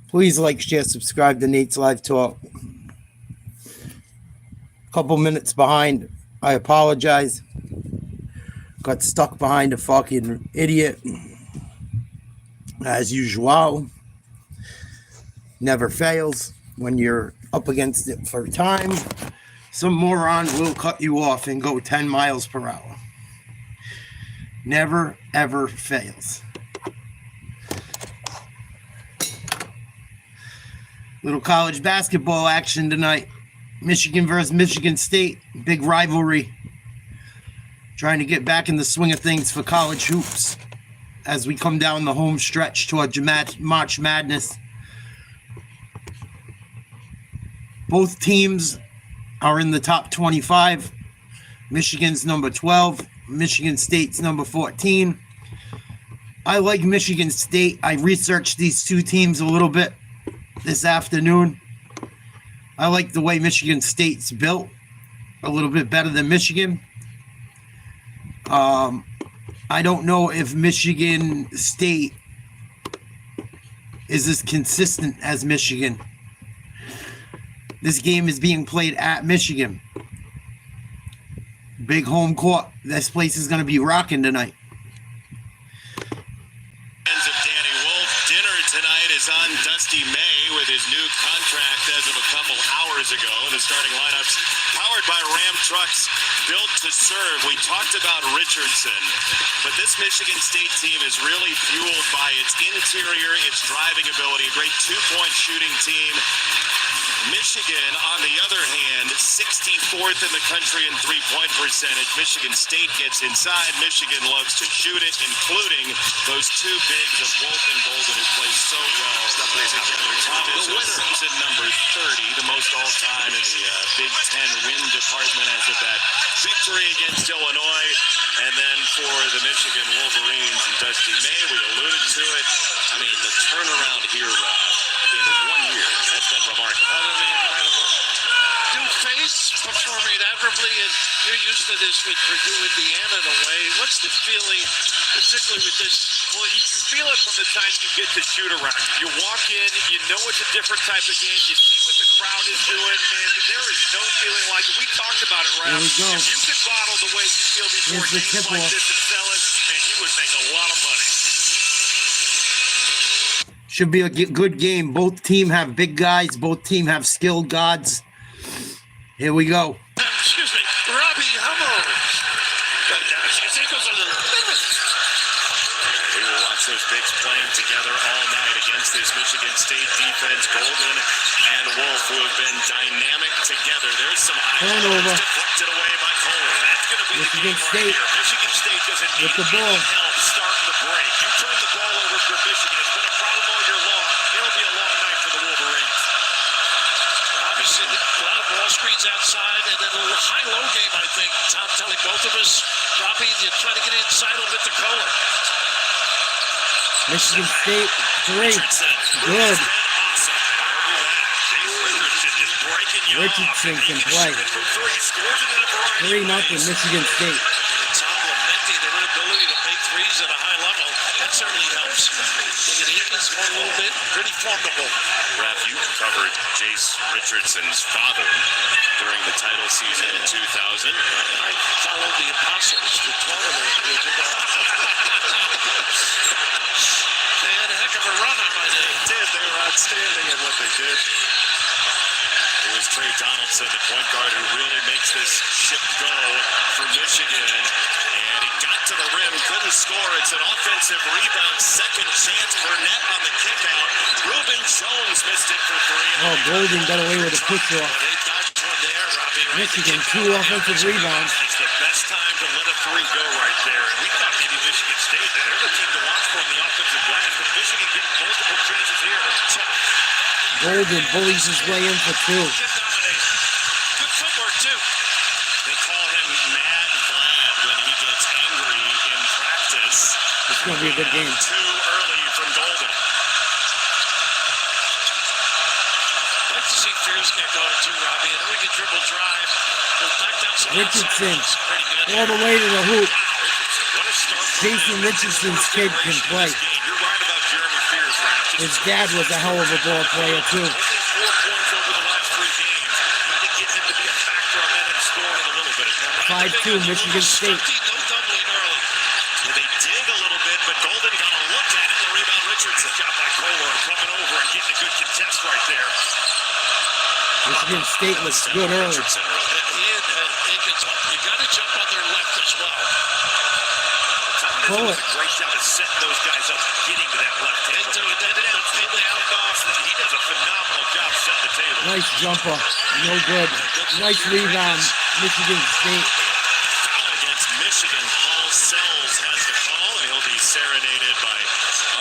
Please like, share, subscribe to Nate's Live Talk. Couple minutes behind. I apologize. Got stuck behind a fucking idiot. As usual. Never fails when you're up against it for time. Some moron will cut you off and go 10 miles per hour. Never, ever fails. Little college basketball action tonight. Michigan versus Michigan State. Big rivalry. Trying to get back in the swing of things for college hoops as we come down the home stretch towards March Madness. Both teams are in the top 25. Michigan's number 12. Michigan State's number 14. I like Michigan State. I researched these two teams a little bit this afternoon. I like the way Michigan State's built a little bit better than Michigan. I don't know if Michigan State is as consistent as Michigan. This game is being played at Michigan. Big home court. This place is going to be rocking tonight. Of Danny Wolf. Dinner tonight is on Dusty May with his new contract as of a couple hours ago. The starting lineups powered by Ram trucks built to serve. We talked about Richardson, but this Michigan State team is really fueled by its interior, its driving ability, a great two-point shooting team. Michigan, on the other hand, 64th in the country in three-point percentage. Michigan State gets inside. Michigan loves to shoot it, including those two bigs of Wolf and Golden, who play so well together. Thomas, who's season number 30, the most all-time in the Big Ten win department as of that victory against Illinois. And then for the Michigan Wolverines and Dusty May, we alluded to it. I mean, the turnaround here in 1 year has been remarkable. Utterly incredible. Face performing admirably, and you're used to this with Purdue, Indiana in a way. What's the feeling, particularly with this? Well, you can feel it from the time you get to shoot around. You walk in, you know it's a different type of game. You see what the crowd is doing, and there is no feeling like it. We talked about it, Ralph. If you could bottle the way you feel before games like this and sell it, man, you would make a lot of money. Should be a good game. Both team have big guys. Both team have skilled guards. Here we go. Excuse me, Robbie Hummel. We will watch those bigs playing together all night against this Michigan State defense. Golden and Wolf, who have been dynamic together. There's some turnover deflected away by Kohler. That's going to be Michigan the game State. right here. Michigan State doesn't need any help starting the break. You turn the ball over for Michigan. It's been a problem all year long. It'll be a long night for the Wolverines. Obviously, a lot of ball screens outside, and then a little high-low game, I think. Tom telling both of us, Robbie, you try to get inside a little bit to Kohler. Michigan State, great. Good. Richardson can play. 3-0 Michigan State. Tom lamenting their inability to make threes at a high level. That certainly helps. Look at Aikens going a little bit. Pretty formidable. Raph, you covered Jace Richardson's father during the title season in 2000. I followed the Apostles for 12 of them. They had a heck of a run on my day. They did. They were outstanding at what they did. It was Trey Donaldson, the point guard, who really makes this ship go for Michigan. And he got to the rim, couldn't score. It's an offensive rebound, second chance for net on the kick out. Reuben Jones missed it for three. Oh, Golden got away with a push-off. Michigan, 2 offensive rebounds. It's the best time to let a three go right there. And we thought maybe Michigan State, they're the team to watch for on the offensive glass. But Michigan getting multiple chances here. Golden bullies his way in for 2. Good footwork, too. They call him Mad Vlad when he gets angry in practice. It's going to be a good game. Too early from Golden. I'd like to see Fears get going, too, Robbie. I know we can dribble drive. We'll knock down some Richardson, pretty good. all the way to the hoop. What a start. Jason Richardson's kid can play. You're right about Jeremy Fears, Ralph. His dad was a hell of a ball player, too. Only 4 points over the last 3 games. Trying to get him to be a factor on that and scoring a little bit. 5-2, Michigan State. No doubling early. Yeah, they dig a little bit, but Golden got a look at it. The rebound, Richardson. Shot by Kohler, coming over and getting a good contest right there. Michigan State was good early. Richardson. Ian Akins, you got to jump on their left as well. Pull Does it. a great job of setting those guys up, getting to that left hand. They do it. They do it. He does a phenomenal job setting the table. Nice jumper. No good. Nice rebound. Michigan State. Foul against Michigan. Paul Sells has the call, and he'll be serenaded by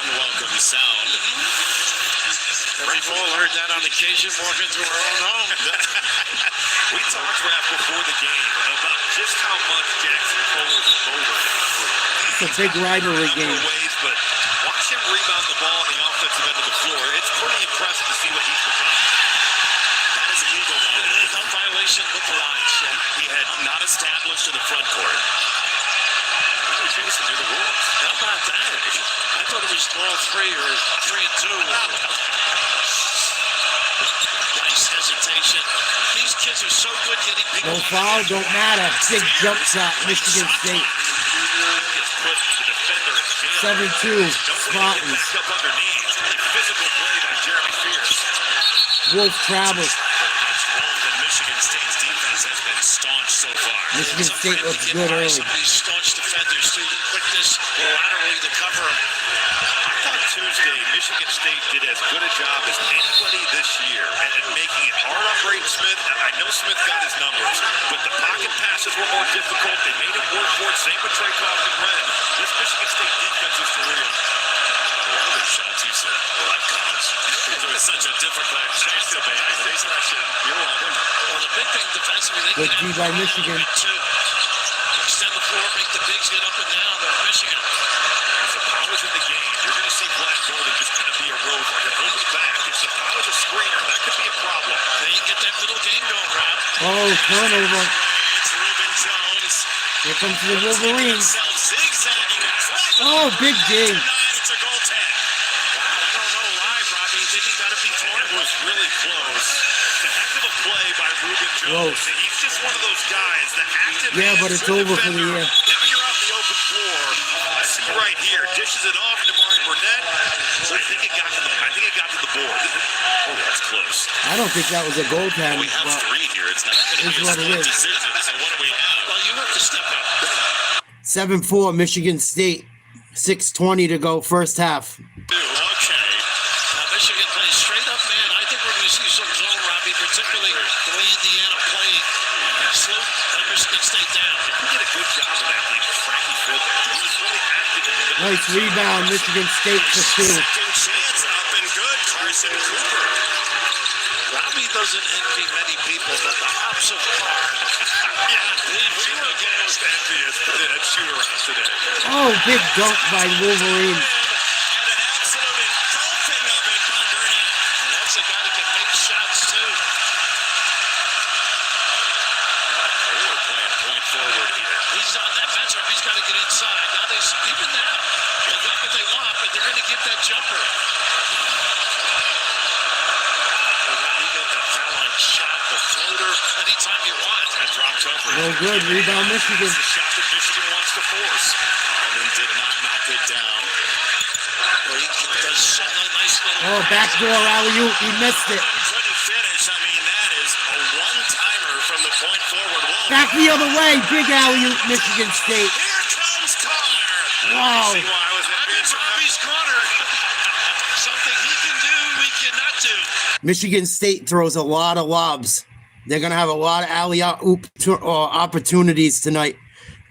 unwelcome sound. We've all heard that on occasion walking through our own home. We talked, Raph, before the game about just how much Jackson Kohler's over. It's a big rivalry game. Ways, but watch him rebound the ball on the offensive end of the floor. It's pretty impressive to see what he's become. That is illegal. No violation with the lines. He had not established in the front court. Really, Jason, you're the rules. How about that? I thought it was all 3 or 3 and 2. Nice hesitation. These kids are so good getting people. No foul, don't matter. Big jump shot, Michigan State. Gets put the defender in jail. 7-2, Spartans. Back up underneath. Physical play by Jeremy Fierce. Wolf travels. Against Wolf, and Michigan State's defense has been staunch so far. Michigan State looks good early. Some of these staunch defenders through the quickness laterally to cover them. I thought Tuesday Michigan State did as good a job as anybody this year at making it hard on Braden Smith. I know Smith got his numbers, but the pocket passes were more difficult. They made him work for it. Same with Trey Coffin Wren. This Michigan State defense is for real. All the shots you said, well, that counts. Because it was such a difficult chance to make. You're welcome. Well, the big thing defensively, they Good get D out by of the Michigan. too. Extend the floor, make the bigs get up and down. They're Michigan. If the power's in the game, you're going to see Black Golden just kind of be a rover. They're moving back. If the power's a screener, that could be a problem. Then you get that middle game going, Rob. Oh, turnover. It's Ruben Jones. Here comes the Wolverines. Zigzagging. Oh, big D. It's a goaltend. I don't know live, Robbie. You think he got it before? It was really close. The heck of a play by Ruben Jones. Close. He's just one of those guys, the active Yeah, man, but it's good over for the defender. year. Now you're on the open floor. See right here, dishes it off to Mari Burnett. I think it got to the board. Oh, that's close. I don't think that was a goaltend. We have But 3 here. It's not going to Here's be a what it split is. decision. So what do we have? Well, you have to step up. 7-4, Michigan State. 6:20 to go, first half. Okay. Michigan plays straight up, man. I think we're going to see some zone, Robbie, particularly the way Indiana played. Slow Michigan State down. He did a good job of that thing. Frankie Field there. He was really active in the middle. Nice rebound, Michigan State for 2. Second chance up and good. Carson Cooper. Robbie doesn't envy many people, but the hops of Carr. We were almost envious for that shoot-around today. Oh, big dunk by Wolverines. And an absolute engulfing of it by Burnett. And that's a guy that can make shots, too. They were playing point forward here. He's on that matchup. He's got to get inside. Now even now, they got what they want, but they're going to give that jumper. You get that foul line shot, the floater, anytime you want. That drop coverage. No good, rebound Michigan. It's a shot that Michigan wants to force. Alden did not knock it down. Well, he does some nice little. Oh, backdoor alley-oop, he missed it. Couldn't finish. I mean, that is a one-timer from the point forward wall. Back the other way, big alley-oop, Michigan State. Here comes Connor. Wow. See why I was I'm in Robbie's corner. Something he can do, we cannot do. Michigan State throws a lot of lobs. They're going to have a lot of alley-oop opportunities tonight.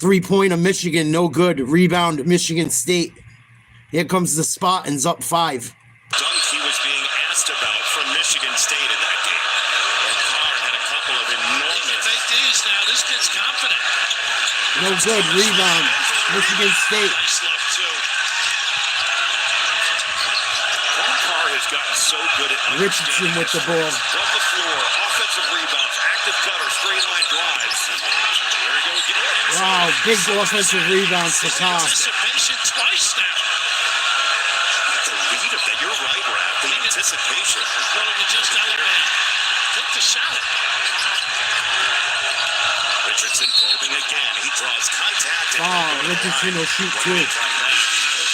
3-pointer Michigan, no good. Rebound Michigan State. Here comes the Spartans up 5. Dunk he was being asked about from Michigan State in that game. And Carr had a couple of He can enormous. make these now. This kid's confident. No good. Rebound Michigan State. Nice look, too. Carr has gotten so good at Richardson with the ball. From the floor, offensive rebounds, active cutter, straight line drives. There he goes. Getting inside. Wow, big offensive rebounds for Carr. Participation twice now. That's a lead of that. You're right, Rap. anticipation. Well, you just elevate. Take the shot. Richardson probing again. He draws contact. Richardson will shoot too.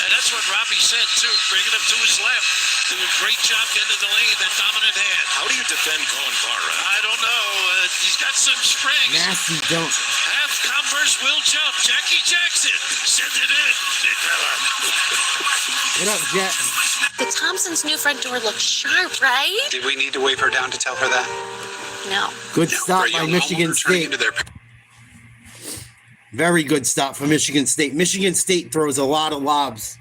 And that's what Robbie said, too. Bringing him to his left. Doing a great job into the lane, that dominant hand. How do you defend Cohen Carter? I don't know. He's got some springs. Nasty dunk. Half Converse will jump. Jackie Jackson. Send it in. Big fella. What up, Jet? The Thompsons' new front door looks sharp, right? Did we need to wave her down to tell her that? No. Good stop by Michigan State. Very good stop for Michigan State. Michigan State throws a lot of lobs.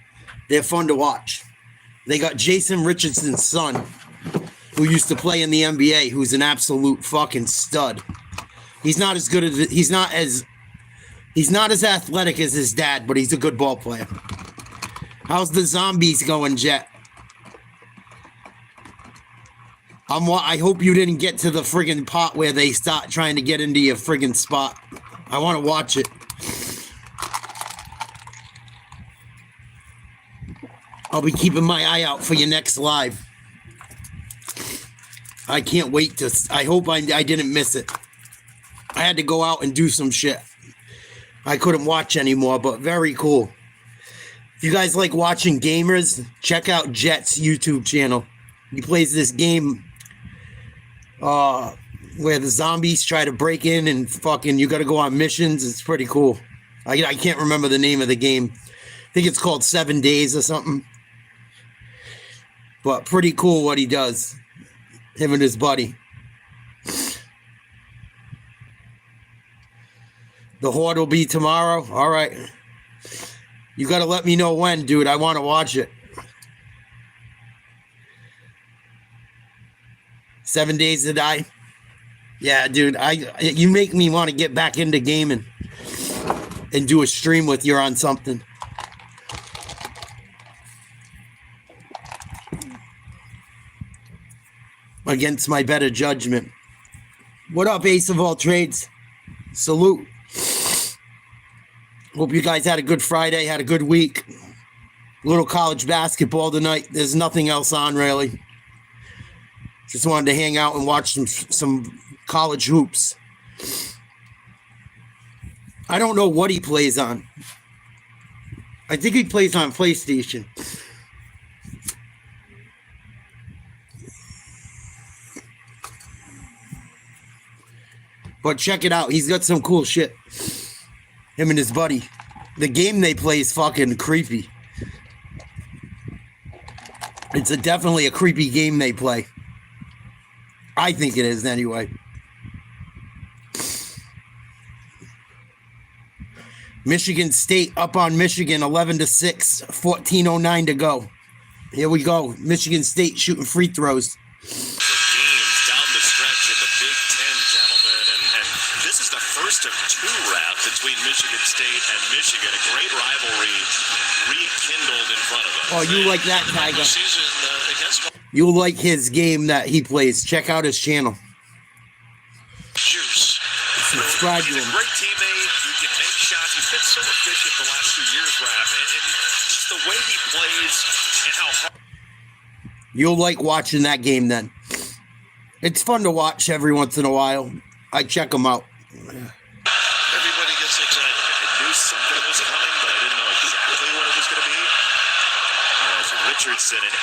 They're fun to watch. They got Jason Richardson's son, who used to play in the NBA, who's an absolute fucking stud. He's not as good as he's not as athletic as his dad, but he's a good ball player. How's the Zombies going, Jet? I hope you didn't get to the friggin' pot where they start trying to get into your friggin' spot. I want to watch it. I'll be keeping my eye out for your next live. I can't wait to. I hope I didn't miss it. I had to go out and do some shit. I couldn't watch anymore, but very cool. If you guys like watching gamers, check out Jet's YouTube channel. He plays this game where the zombies try to break in and fucking you got to go on missions. It's pretty cool. I can't remember the name of the game. I think it's called 7 Days or something. But pretty cool what he does. Him and his buddy. The Horde will be tomorrow. All right. You got to let me know when, dude. I want to watch it. 7 Days to Die. Yeah, dude. You make me want to get back into gaming and do a stream with you on something. Against my better judgment. What up, Ace of All Trades? Salute. Hope you guys had a good Friday, had a good week. A little college basketball tonight. There's nothing else on, really. Just wanted to hang out and watch some college hoops. I don't know what he plays on. I think he plays on PlayStation. But check it out. He's got some cool shit. Him and his buddy. The game they play is fucking creepy. It's definitely a creepy game they play. I think it is anyway. Michigan State up on Michigan 11-6, 14:09 to go. Here we go. Michigan State shooting free throws. Games down the stretch in the Big Ten, gentlemen, and this is the first of two rounds between Michigan State and Michigan. A great rivalry rekindled in front of us. Oh, you like that, Tiger? Season against You'll like his game that he plays. Check out his channel. Juice. Subscribe to He's a him. great teammate. He can make shots. He's been so efficient the last 2 years, Raph. And it's the way he plays and how hard. You'll like watching that game then. It's fun to watch every once in a while. I check them out. Everybody gets excited. I knew something was coming, but I didn't know exactly what it was going to be. So Richardson, an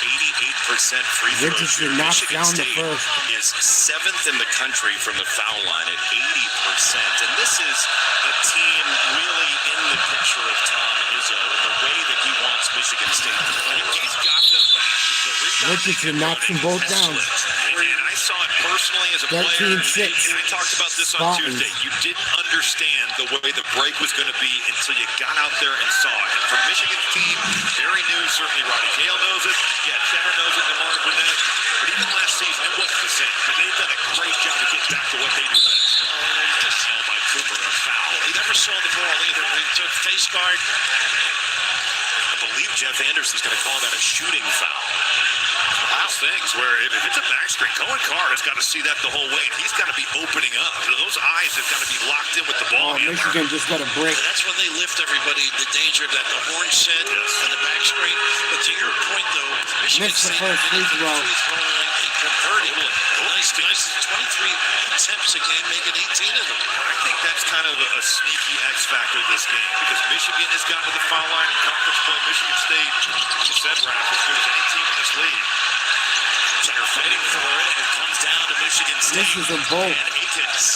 88% free throw Richardson shooter. knocks Michigan down the State first. is 7th in the country from the foul line at 80%. And this is a team really in the picture of Tom Izzo and the way that he wants Michigan State to play. He's got them back. The rebound Richardson knocks them both down. And I saw it personally as a player. 13-6. We talked about this on Spartans. Tuesday. You didn't understand the way the break was going to be until you got out there and saw it. And for Michigan's team, Barry knew, certainly Roddy Gale knows it. Yeah, Cheddar knows it, DeMar Burnett. But even last season, it wasn't the same. And they've done a great job of getting back to what they do best. Just held by Cooper, a foul. He never saw the ball either. He took face guard. I believe Jeff Anderson's going to call that a shooting foul. Wow. those things where if it's a back screen, Cohen Carr has got to see that the whole way, and he's got to be opening up. Those eyes have got to be locked in with the ball. Michigan just got a break. And that's when they lift everybody, the danger that the horn said and the back screen. But to your point, though, Michigan Missed the State first free throw. and converting. Nice 23 attempts a game, making 18 of them. I think that's kind of a sneaky X factor this game because Michigan has gotten to the foul line in conference play. Michigan State, you said, Ralph, as good as any team in this league. They're fighting for it, and it comes down to Michigan State. This is a bolt. And Akins.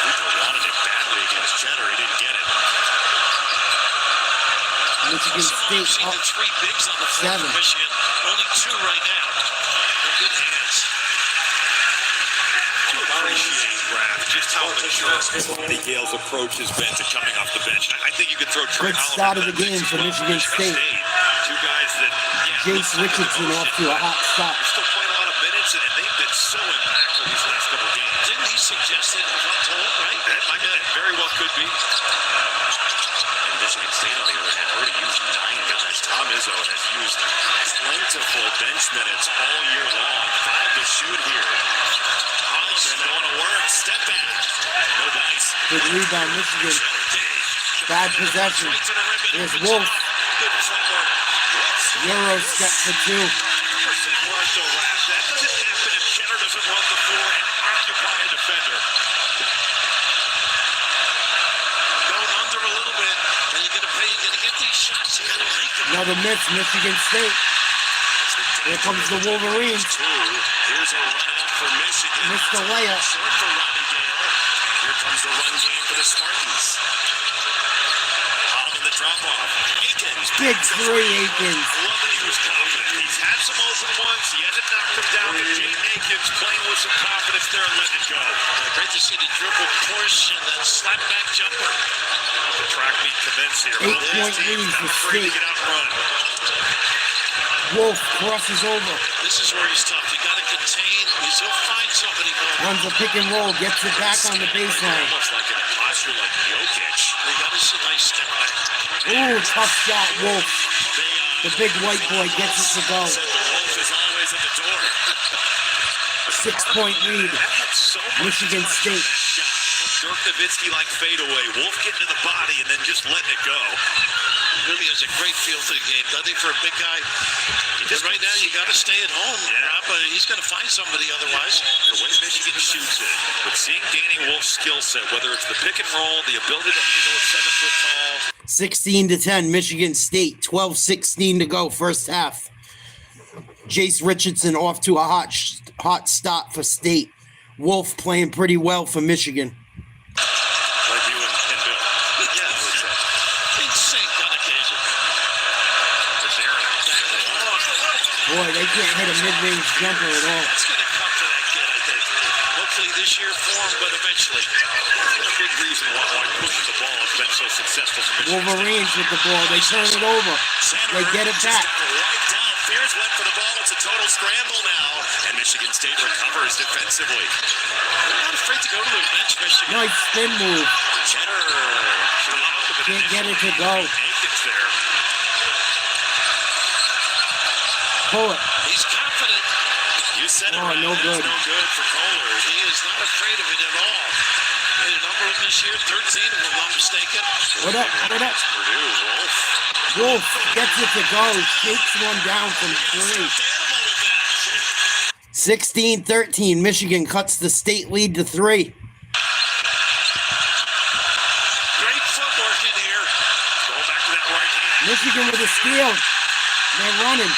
Cooper wanted it badly against Cheddar. He didn't get it. Michigan State See up the three bigs on the floor 7. for Michigan. Only 2 right now. They're good hands. To appreciate, Ralph, just how mature the Gales' approach has been to coming off the bench. I think you could throw Trey Good Holland start of in the that game mix for as well. Michigan State. Two guys that, Jace Richardson off to a hot start. They're still playing a lot of minutes, and they've been so impactful these last couple of games. Didn't he suggest it was not told, right? That very well could be. And Michigan State, on the other hand, already used 9 guys. Tom Izzo has used plentiful bench minutes all year long. 5 to shoot here. Holloman going to work. Step back. No dice. Good rebound, Michigan. Bad possession. There's Wolf. Good footwork. Euro step for 2. 100% right, though, Raph. That doesn't happen if Cheddar doesn't run the floor and occupy a defender. Going under a little bit. And you're going to pay. You're going to get these shots. You got to make them. Another miss, Michigan State. Here comes the Wolverines. Here's a run out for Michigan. Missed the layup. Short for Ronnie Gale. And here comes the run game for the Spartans. Holland the drop off. Akins. Big 3, Akins. I love that he was confident. He's had some open ones. He hasn't knocked them down, but Jaden Akins playing with some confidence there and letting it go. Great to see the dribble push and that slap back jumper. The track meet commence here. 8-point lead for Not afraid to State. get out and run. Wolf crosses over. This is where he's tough. You got to contain. He'll find somebody going. Runs a pick and roll. Gets it back on the baseline. Almost like in a posture like Jokic. They got a nice step back. Ooh, tough shot, Wolf. The big white boy gets it to go. Said the Wolf is always at the door. 6-point lead. That had so much Michigan touch on State. that shot. Dirk Nowitzki like fadeaway. Wolf getting to the body and then just letting it go. Really has a great feel for the game, doesn't he, for a big guy? Because right now you got to stay at home, Rob, but he's going to find somebody otherwise. The way Michigan shoots it, but seeing Danny Wolf's skill set, whether it's the pick and roll, the ability to handle a 7-foot tall. 16-10, Michigan State. 12-16 to go, first half. Jace Richardson off to a hot start for State. Wolf playing pretty well for Michigan. Like you and Bill. Yes. In sync on occasion. Boy, they can't hit a mid-range jumper at all. It's going to come to that kid, I think. Hopefully this year for him, but eventually. A big reason why pushing the ball has been so successful for Michigan State. Wolverines with the ball. They turn it over. They get it back. Right down. Fears went for the ball. It's a total scramble now. And Michigan State recovers defensively. They're not afraid to go to the bench, Michigan. Nice spin move. Cheddar. Can't get it to go. Akins there. Pull it. He's confident. You said it Oh, right. no That's good. no good for Kohler. He is not afraid of it at all. And the number this year, 13, if I'm not mistaken. What up? What up? Purdue, Wolf. Wolf gets it to go. Shakes one down from 3. 16-13. Michigan cuts the State lead to 3. Great footwork in here. Going back to that right hand. Michigan with a steal. They're running.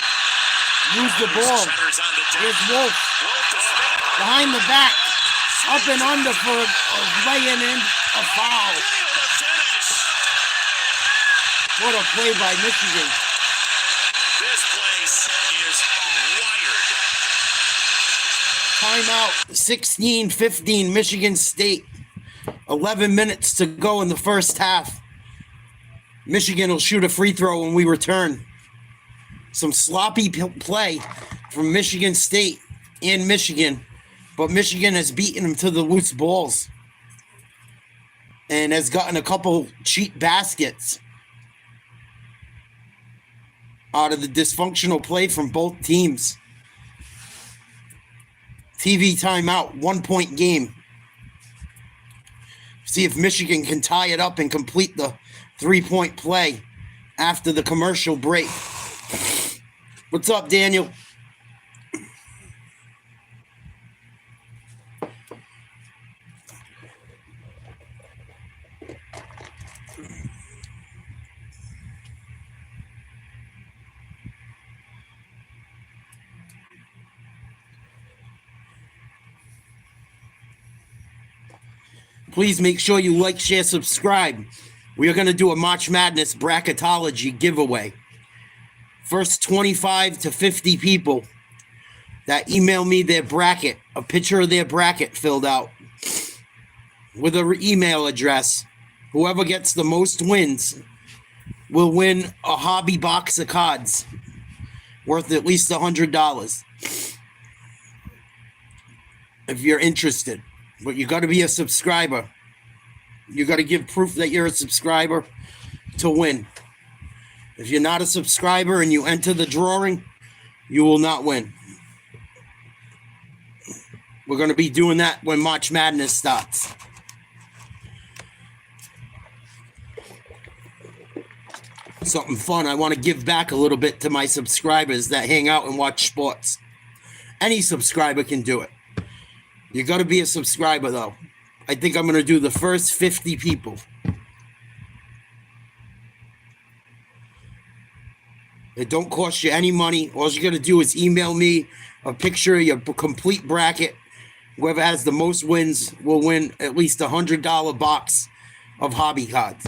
Use the ball. Cheddar's on the deck. Here's Wolf. Wolf to spin. Behind the back. Up and under for a laying in a foul. Nailed the finish. What a play by Michigan. This place is wired. Timeout. 16-15 Michigan State. 11 minutes to go in the first half. Michigan will shoot a free throw when we return. Some sloppy play from Michigan State and Michigan, but Michigan has beaten them to the loose balls and has gotten a couple cheap baskets. out of the dysfunctional play from both teams. TV timeout, 1 point game. See if Michigan can tie it up and complete the 3-point play after the commercial break. What's up, Daniel? Please make sure you like, share, subscribe. We are going to do a March Madness bracketology giveaway. First 25 to 50 people that email me their bracket, a picture of their bracket filled out with an email address. Whoever gets the most wins will win a hobby box of cards worth at least $100. If you're interested. But you got to be a subscriber. You got to give proof that you're a subscriber to win. If you're not a subscriber and you enter the drawing, you will not win. We're going to be doing that when March Madness starts. Something fun. I want to give back a little bit to my subscribers that hang out and watch sports. Any subscriber can do it. You got to be a subscriber, though. I think I'm going to do the first 50 people. It don't cost you any money. All you got to do is email me a picture of your complete bracket. Whoever has the most wins will win at least a $100 box of hobby cards.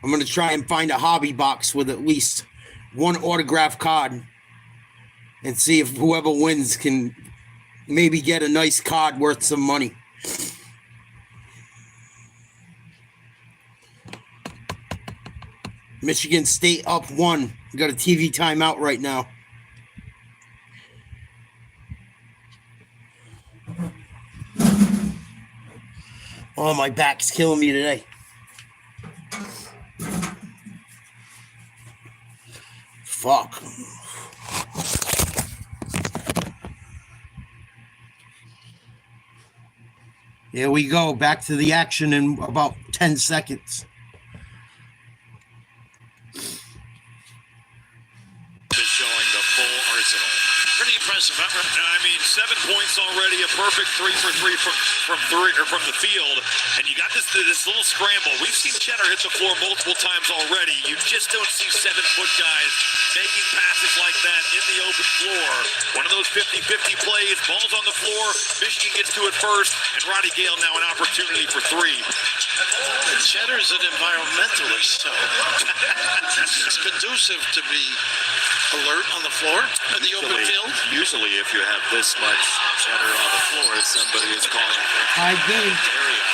I'm going to try and find a hobby box with at least one autographed card and see if whoever wins can maybe get a nice card worth some money. Michigan State up 1. We got a TV timeout right now. Oh, my back's killing me today. Fuck. Here we go. Back to the action in about 10 seconds. Showing the full arsenal. Pretty impressive, huh? I mean, 7 points already, a perfect 3 for 3 from the field, and you got this little scramble. We've seen Cheddar hit the floor multiple times already. You just don't see 7-foot guys making passes like that in the open floor. One of those 50-50 plays, ball's on the floor, Michigan gets to it first, and Roddy Gale now an opportunity for 3. Cheddar's an environmentalist, so it's conducive to be alert on the floor in the open field. Usually, if you have this much Cheddar on the floor, somebody is calling for High game. area.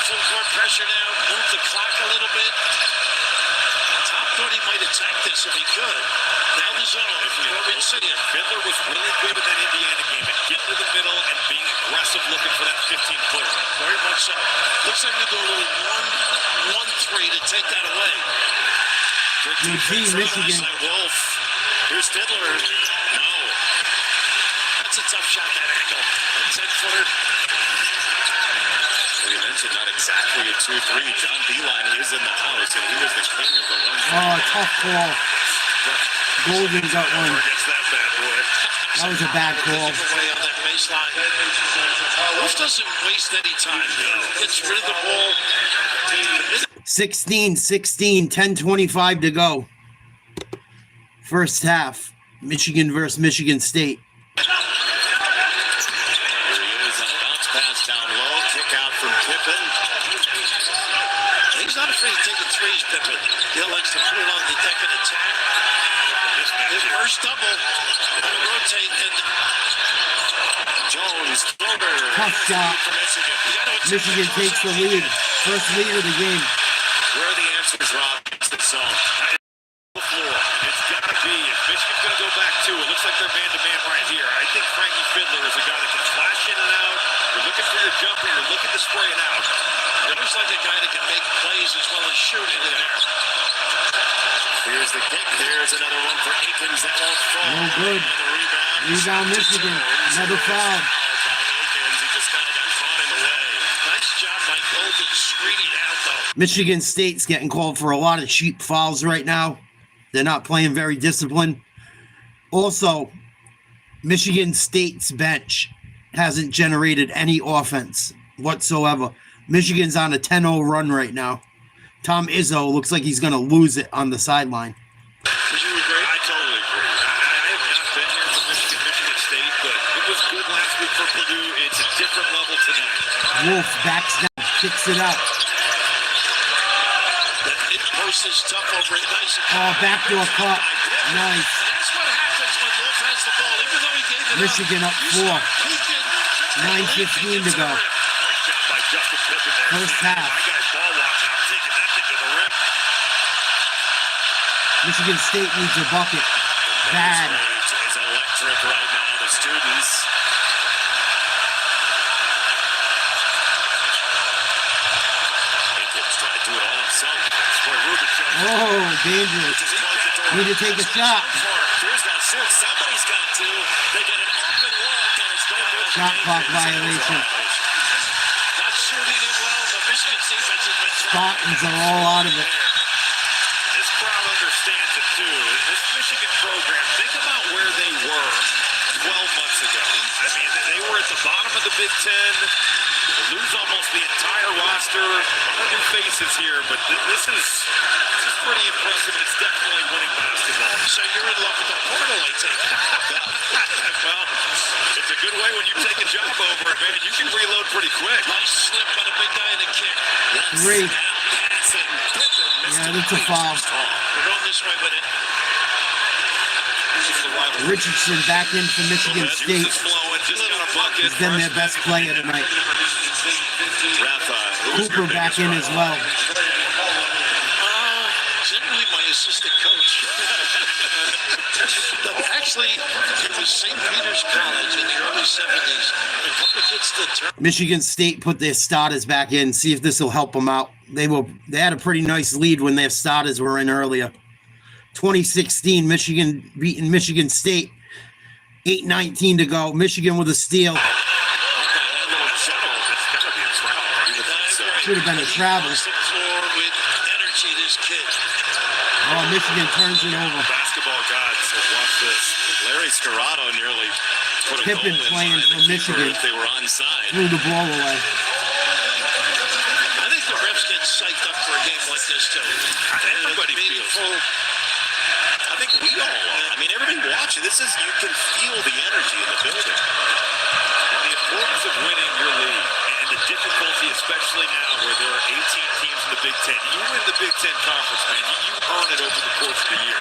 Full court pressure now, move the clock a little bit. Tom thought he might attack this if he could. Down the zone, Robin City. Fiddler was really good in that Indiana game at getting to the middle and being aggressive looking for that 15-footer. Very much so. Looks like we go a little 1-3 to take that away. Michigan. Wolf. Here's Fiddler. No. That's a tough shot, that angle. 10-footer. Well, you mentioned not exactly a 2-3. John Beeline is in the house, and he was the king of the one. Oh, tough call. Golden got one. Against that bad boy. That was a bad call. Away on that baseline. Wolf doesn't waste any time. Gets rid of the ball. 16-16, 10:25 to go. First half, Michigan versus Michigan State. There he is on a bounce pass down low. Kick out from Pippen. He's not afraid of taking threes, Pippen. He likes to put it on the deck and attack. His first double, rotate, and Jones, floater. Tough shot. Michigan takes the lead. First lead of the game. Where are the answers, Rob? It's the zone. The floor. It's got to be. If Michigan's going to go back to it, looks like they're man-to-man right here. I think Frankie Fiddler is a guy that can flash in and out. You're looking for your jumper. You're looking to spray it out. seems like a guy that can make plays as well as shoot in there. Here's the kick. There's another one for Akins. That won't fall. No good. And the rebound. Rebound Michigan. Jones. Another foul. Akins. He just kind of got caught in the way. Nice job by Golden screening out, though. Michigan State's getting called for a lot of cheap fouls right now. They're not playing very disciplined. Also, Michigan State's bench hasn't generated any offense whatsoever. Michigan's on a 10-0 run right now. Tom Izzo looks like he's going to lose it on the sideline. Would you agree? I totally agree. I have not been here for Michigan State, but it was good last week for Purdue. It's a different level tonight. Wolf backs down, kicks it out. That mid-post is tough over it. Nice. Oh, backdoor cut. Nice. That's what happens when Wolf has the ball. Even though he gave it Michigan up 4. 9:15 to go. Nice job by Justin Pippen there. First half. My guy's ball watching. I'm taking that thing to the rim. Michigan State needs a bucket. Bad. Is electric right now. The students. Akins trying to do it all himself. Boy, Ruben Jones. Oh, dangerous. Need to take a shot. Here's got to shoot. Somebody's got to. They get an open look, and it's going to Shot clock violation. not shooting it well, but Michigan's defense has been Spartans are all out of it. This crowd understands it too. This Michigan program, think about where they were 12 months ago. I mean, they were at the bottom of the Big Ten. They lose almost the entire roster. New faces here, but this is pretty impressive. It's definitely winning basketball. So you're in love with the portal, I take it. Well, it's a good way when you take a job over it, man. You can reload pretty quick. Nice slip on a big guy and a kick. 3. passing. Pippen missed Yeah, it. that's a foul. We're going this way with it. Richardson back in for Michigan State. Juice is flowing. Just got a bucket. He's been their best player tonight. Rafa. Cooper back in as well. Generally my assistant coach. Actually, it was St. Peter's College in the early 70s. A couple of kids that turned. Michigan State put their starters back in. See if this will help them out. They had a pretty nice lead when their starters were in earlier. 2016, Michigan beating Michigan State. 8:19 to go. Michigan with a steal. Should have been a travel. The floor with energy, this kid. Oh, Michigan turns it over. Basketball gods have watched this. Larry Scarrato nearly put a Pippen goal in playing behind for the keeper Michigan. if they were onside. Threw the ball away. I think the refs get psyched up for a game like this, too. Everybody Meaningful. I think we all are. I mean, everybody watching, this is, you can feel the energy in the building. And the importance of winning your league and the difficulty, especially now where there are 18 teams in the Big Ten. You win the Big Ten Conference, man. You earn it over the course of the year.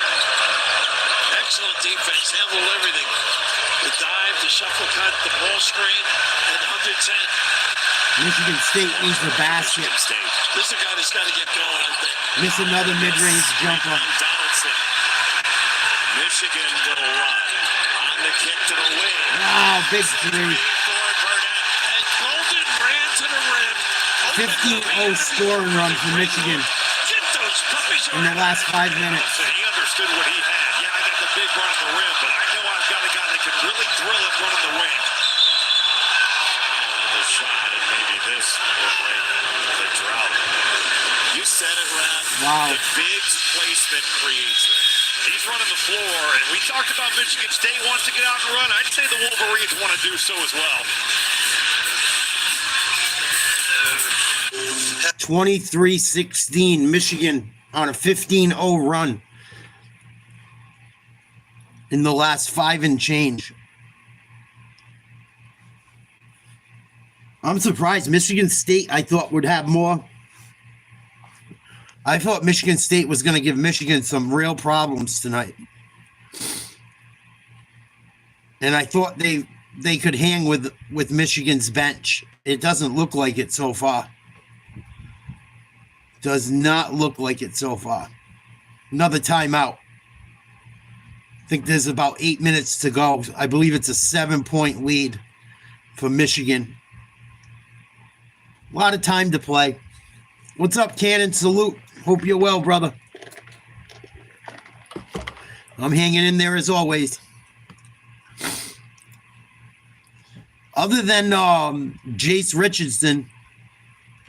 Excellent defense. Handled everything. The dive, the shuffle cut, the ball screen, and under 10. Michigan State needs a basket. Michigan State. This is a guy that's got to get going, I think. Miss another mid-range jumper. Donaldson. Michigan will run. On the kick to the wing. Wow, big three. And Golden ran to the rim. 15-0 scoring run for Michigan Get those puppies in the last 5 minutes. So he understood what he had. Yeah, I got the big run on the rim, but I know I've got a guy that can really drill it running the wing. The shot, and maybe this will break the drought. You said it, Raph. Wow. The big placement creates it. He's running the floor, and we talked about Michigan State wants to get out and run. I'd say the Wolverines want to do so as well. 23-16, Michigan on a 15-0 run in the last 5 and change. I'm surprised. Michigan State, I thought, would have more. I thought Michigan State was going to give Michigan some real problems tonight. And I thought they could hang with Michigan's bench. It doesn't look like it so far. Does not look like it so far. Another timeout. I think there's about 8 minutes to go. I believe it's a 7-point lead for Michigan. A lot of time to play. What's up, Cannon? Salute. Hope you're well, brother. I'm hanging in there as always. Other than Jace Richardson,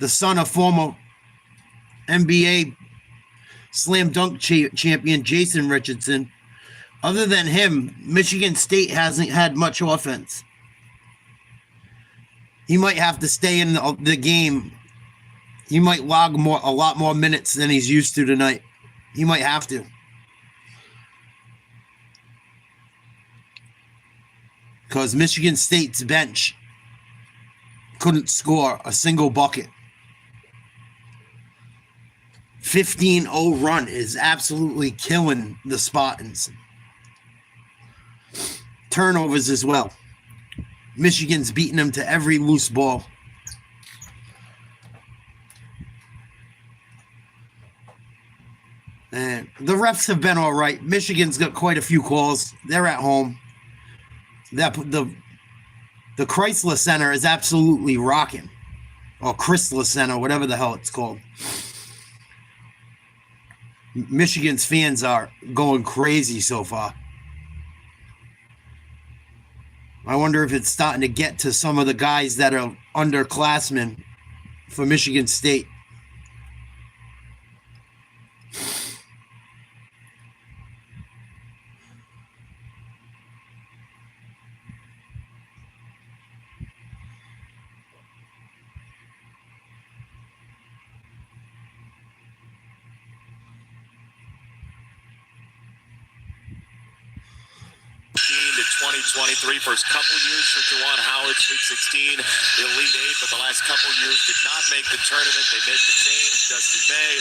the son of former NBA slam dunk champion Jason Richardson, other than him, Michigan State hasn't had much offense. He might have to stay in the game. He might log a lot more minutes than he's used to tonight. He might have to. Because Michigan State's bench couldn't score a single bucket. 15-0 run is absolutely killing the Spartans. Turnovers as well. Michigan's beating them to every loose ball. And the refs have been all right. Michigan's got quite a few calls. They're at home. The Chrysler Center is absolutely rocking. Or Chrysler Center, whatever the hell it's called. Michigan's fans are going crazy so far. I wonder if it's starting to get to some of the guys that are underclassmen for Michigan State. To 2023, first couple years for Juwan Howard, Sweet 16, Elite 8, but the last couple years did not make the tournament. They make the change. Dusty May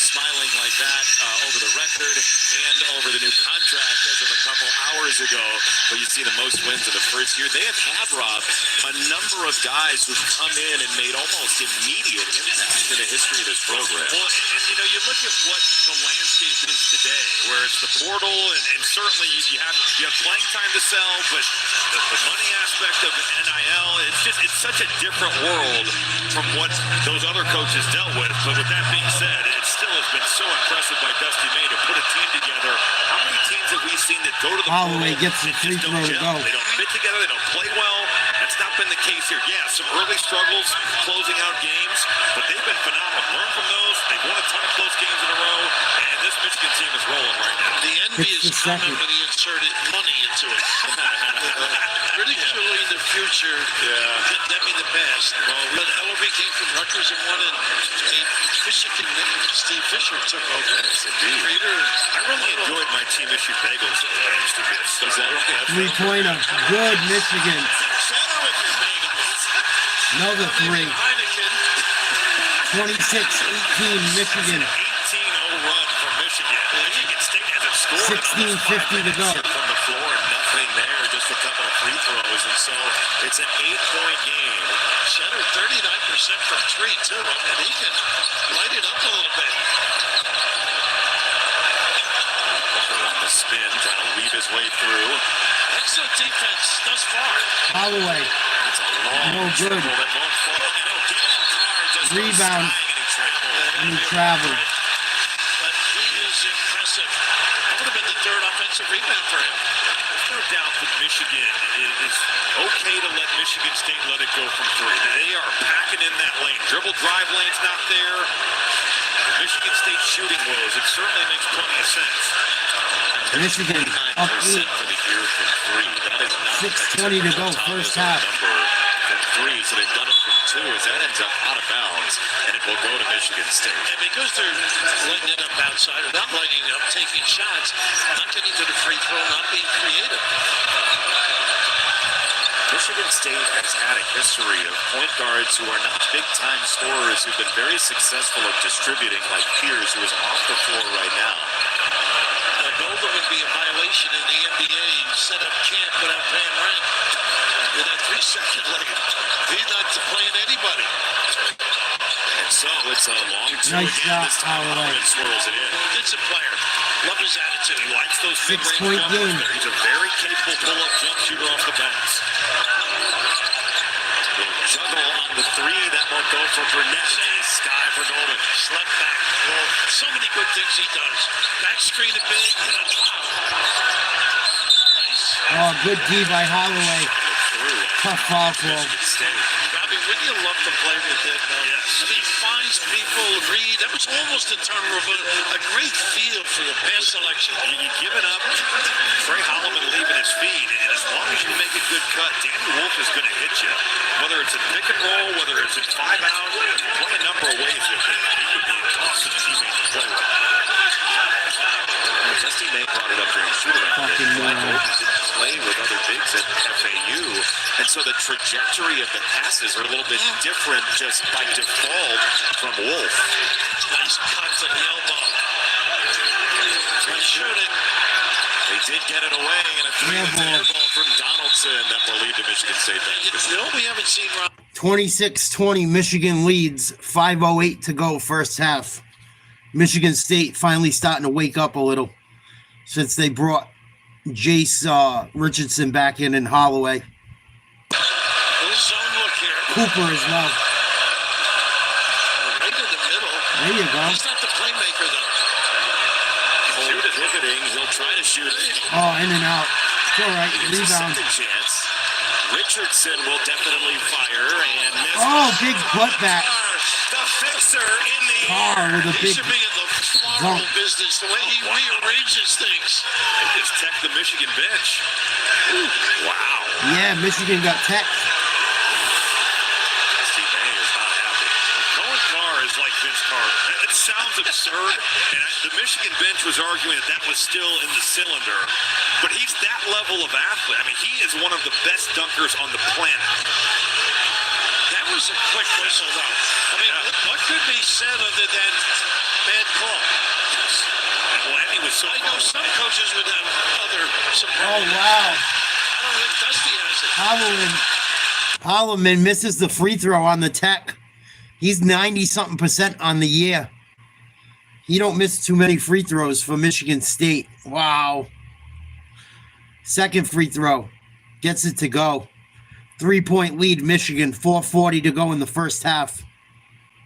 smiling like that over the record and over the new contract as of a couple hours ago. But you see the most wins of the first year. They have had, Rob, a number of guys who've come in and made almost immediate impact in the history of this program. Well, and you know, you look at what the landscape is today, where it's the portal, and certainly you have playing time to sell, but the money aspect of NIL, it's such a different world from what those other coaches dealt with. But with that being said, it still has been so impressive by Dusty May to put a team together. How many teams have we seen that go to the Holloway portal gets the and free just throw don't to gel? go. They don't fit together. They don't play well. That's not been the case here. Yeah, some early struggles closing out games, but they've been phenomenal. Learn from those. They've won a ton of close games in a row, and this Michigan team is rolling right now. The envious It's the comment second. when he inserted money into it. Ridiculing the future, condemning the past. But Ellerby came from Rutgers and won, and a Michigan native, Steve Fisher, took over. Creator. I really enjoyed my team issued bagels. Just a bit. Is that right? Three-pointer. Good, Michigan. Center with your bagels. Another three. Heineken. 26-18, Michigan. 18-0 run for Michigan. Michigan State hasn't scored. 16:50 to go. From the floor, nothing there, just a couple of free throws. And so it's an 8-point game. Center 39% from three, too, and he can light it up a little bit. On the spin, trying to weave his way through. Excellent defense thus far. Holloway. It's a long No good. dribble that won't fall. You know, Galen Carr just goes Rebound. flying and he traveled. And he traveled. But he is impressive. That would have been the third offensive rebound for him. There's no doubt that Michigan is okay to let Michigan State let it go from three. They are packing in that lane. Dribble drive lane's not there. The Michigan State shooting woes, it certainly makes plenty of sense. Michigan up 9% 8. for the year from three. That is not 6:20 to go, first half. Number from three, so they've done it from two. As that ends up out of bounds, and it will go to Michigan State. And because they're lighting it up outside, or not lighting it up, taking shots, not getting to the free throw, not being creative. Michigan State has had a history of point guards who are not big-time scorers who've been very successful at distributing, like Pierce, who is off the floor right now. Golden would be a violation in the NBA. You set up camp without paying rent. With that 3-second limit, he's not playing anybody. And so it's a long two Nice again. shot, This time Holloway. Harmon swirls it in. It's a player. Love his attitude. He likes those mid-range 6-point jumpers. game. He's a very capable pull-up jump shooter off the bounce. Juggle on the three. That won't go for Burnett. Sky for Nolan. Slept back. Well, so many good things he does. Back screen a bit. Nice. Oh, good D by Holloway. Tough foul call. Michigan State. Bobby, wouldn't you love to play with him? Yes. I mean, he finds people, read. That was almost a turnover, but a great feel for the pass selection. You give it up, Trey Holloman leaving his feet, and as long as you make a good cut, Danny Wolf is going to hit you. Whether it's in pick and roll, whether it's in 5 out, play a number of ways with him. He would be an awesome teammate to play with. Dusty May brought it up during shoot-around. Fucking Mike man. Golden didn't play with other bigs at FAU, and so the trajectory of the passes are a little bit different just by default from Wolf. Nice cut to the elbow. Great shooting. They did get it away, and a three-air ball from Donaldson that will lead to Michigan State. You know, we haven't seen Rob. 26-20, Michigan leads. 5:08 to go, first half. Michigan State finally starting to wake up a little since they brought Jace Richardson back in and Holloway. Little zone look here. Cooper as well. Right in the middle. There you go. He's not the playmaker, though. Cole pivoting, he'll try to shoot it. Oh, in and out. It's all right. It's a Rebound. second chance. Richardson will definitely fire and miss. Oh, big putback. The fixer in the Carr air. with a He big should be in the dunk. floral business, the way he rearranges things. They just checked the Michigan bench. Wow. Yeah, Michigan got tech. Steve May is not happy. Cohen Carr is like Vince Carter. It sounds absurd, and the Michigan bench was arguing that was still in the cylinder, but he's that level of athlete. I mean, he is one of the best dunkers on the planet. That was a quick whistle, though. I mean, what could be said other than bad call? Well, and he was so I know some coaches would have other Oh, surprises. wow. I don't think Dusty has it. Holloman misses the free throw on the tech. He's 90-something% on the year. He don't miss too many free throws for Michigan State. Wow. Second free throw. Gets it to go. 3-point lead, Michigan. 4:40 to go in the first half.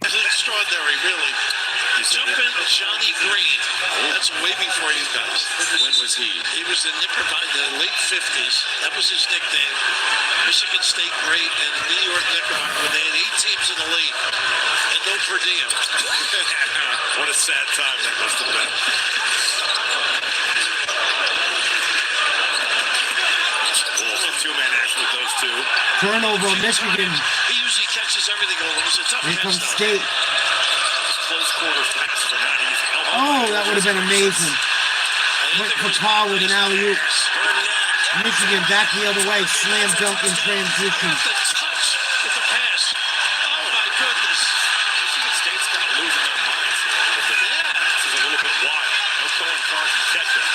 It's extraordinary, really. Jumping Johnny Green. That's way before you guys. When was he? He was the Nipper by the late 50s. That was his nickname. Michigan State great and New York Knickerbocker when they had 8 teams in the league and no per diem. What a sad time that must have been. Wolf, a two-man action with those two. Turnover, Michigan. He usually catches everything over. It was a tough Here catch, comes though. State. Close quarters passes are not easy. Oh, that would have been amazing. Went for Carr with an alley-oop. Michigan back the other way. Slam dunk in transition. The touch with the pass. Oh, my goodness. Michigan State's kind of losing their minds here a little bit. This is a little bit wild. No Cohen Carr can catch it.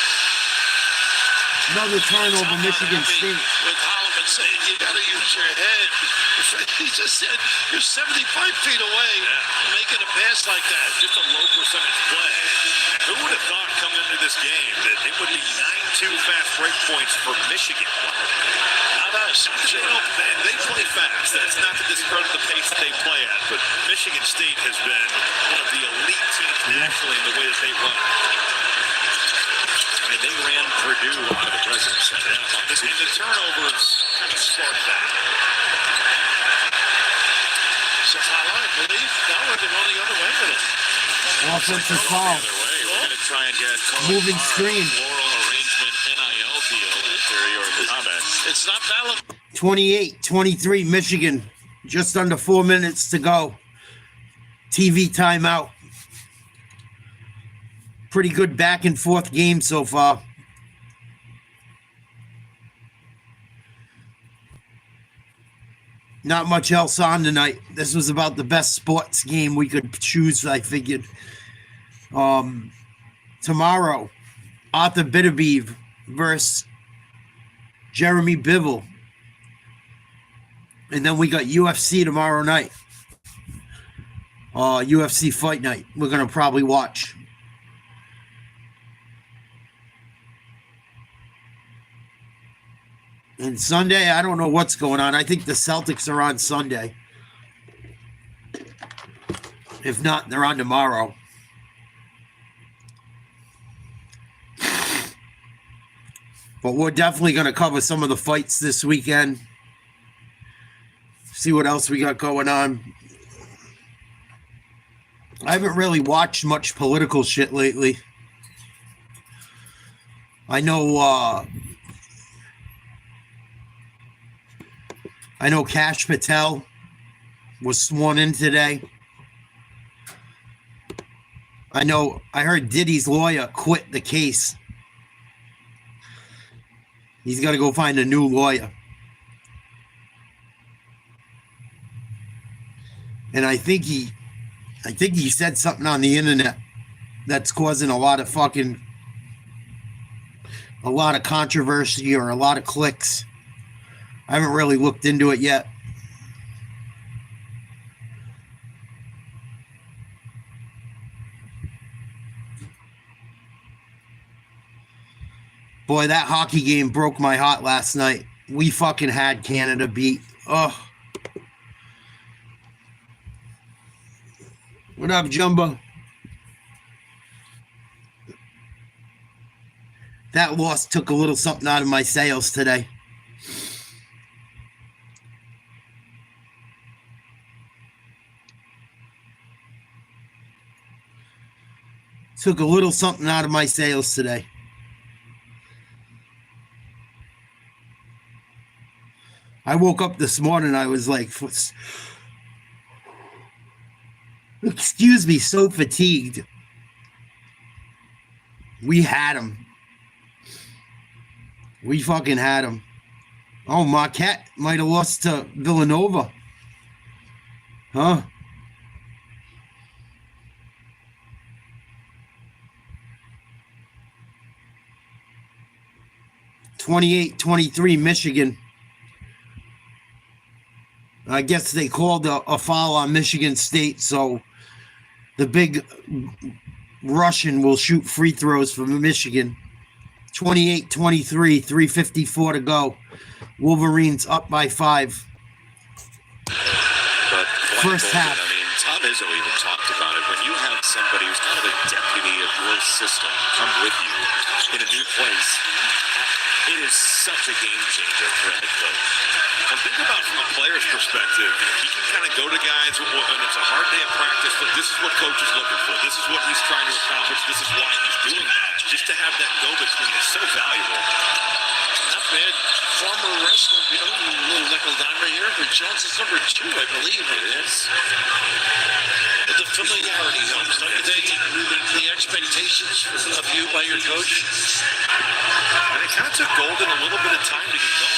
Another turnover, Michigan State. With Holloman saying, you got to use your head. He just said, you're 75 feet away making a pass like that. Just a low percentage play. Who would have thought coming into this game that it would be 9-2 fast break points for Michigan? Not us. They play fast. That's not to discredit the pace that they play at, but Michigan State has been one of the elite teams nationally in the way that they run. I mean, they ran Purdue out of the presence. And the turnovers kind of sparked that. Zavala, I believe, that would have gone the other way with it. Offensive foul. Either way, we're going to try and get Moving screen. floral arrangement NIL deal after your comment. It's not valid. 28-23, Michigan. Just under 4 minutes to go. TV timeout. Pretty good back and forth game so far. Not much else on tonight. This was about the best sports game we could choose, I figured. Tomorrow, Arthur Bitterbeeve versus Jeremy Bivol. And then we got UFC tomorrow night. UFC Fight Night. We're going to probably watch. And Sunday, I don't know what's going on. I think the Celtics are on Sunday. If not, they're on tomorrow. But we're definitely going to cover some of the fights this weekend. See what else we got going on. I haven't really watched much political shit lately. I know Kash Patel was sworn in today. I heard Diddy's lawyer quit the case. He's got to go find a new lawyer. And I think he said something on the internet that's causing a lot of controversy or a lot of clicks. I haven't really looked into it yet. Boy, that hockey game broke my heart last night. We fucking had Canada beat. Ugh. What up, Jumbo? That loss took a little something out of my sails today. Took a little something out of my sails today. I woke up this morning, I was like, excuse me, so fatigued. We had him. We fucking had him. Oh, Marquette might have lost to Villanova. Huh? (28-23) Michigan. I guess they called a foul on Michigan State, so the big Russian will shoot free throws for Michigan. 28-23, 3:54 to go. Wolverines up by 5. But First half. I mean, Tom Izzo even talked about it. When you have somebody who's kind of a deputy of your system come with you in a new place, it is such a game changer for a head coach. And think about from a player's perspective, he can kind of go to guys when it's a hard day of practice, but this is what coach is looking for. This is what he's trying to accomplish. This is why he's doing that. Just to have that go-between is so valuable. Not bad. Former wrestler, little nickel dimer here, but Jones is number 2, I believe it is. But the familiarity helps, don't you think? The expectations of you by your coach. And it kind of took Golden a little bit of time to get going.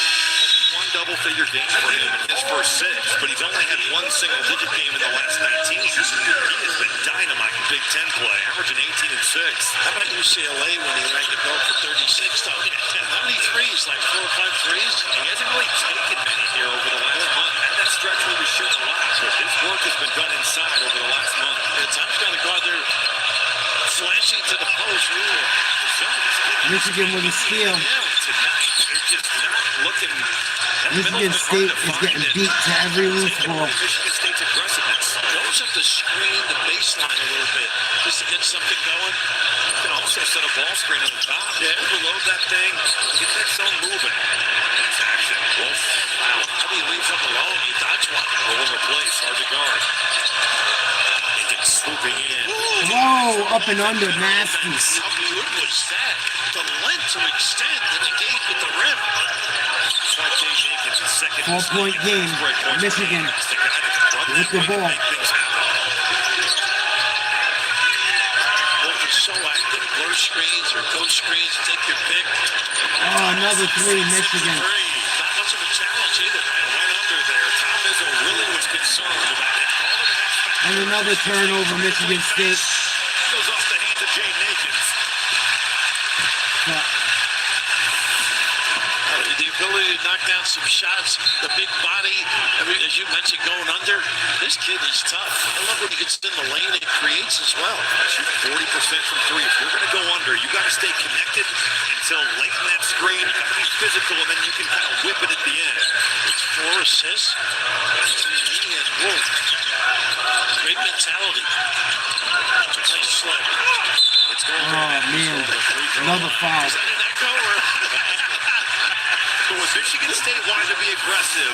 Only one double-figure game for him in his first 6, but he's only had one single-digit game in the last 19. He has been dynamite in Big Ten play, averaging 18 and 6. How about UCLA when he ranked the belt for 36? How many threes? Like 4 or 5 threes? He hasn't really taken many here over the last month. And that stretch where he was shooting a lot, but his work has been done inside over the last month. And Tom's got to go out there flashing to the post. Michigan with a steal. Tonight, they're just not looking. Michigan State is getting beat to every loose ball. Michigan State's aggressiveness. You always have to screen the baseline a little bit just to get something going. You can also set a ball screen on the top. Yeah. Overload that thing. Get that zone moving. It's action. Wolf. Wow. How do you leave him alone? You dodge one. Roll in replace. Hard to guard. It's swooping in. Whoa, up and under, nasty. How good was that? The length to extend that he gave with the rim. 4-point game. Michigan with the ball. Wolf is so active. Blur screens or ghost screens. Take your pick. Oh, another 3, Michigan. Not much of a challenge either. Went under there. Tom Izzo really was concerned about it. And another turnover, Michigan State. Goes off the hands of Jay Nakins. The ability to knock down some shots, the big body, as you mentioned, going under. This kid is tough. I love when he gets in the lane and creates as well. Shooting 40% from 3. If you're going to go under, you got to stay connected until lengthen that screen. You got to be physical, and then you can kind of whip it at the end. It's 4 assists between he and Wolf. Great mentality. Nice slip. It's going Oh, man. Another foul. Is that an echo or? So if Michigan State wanted to be aggressive,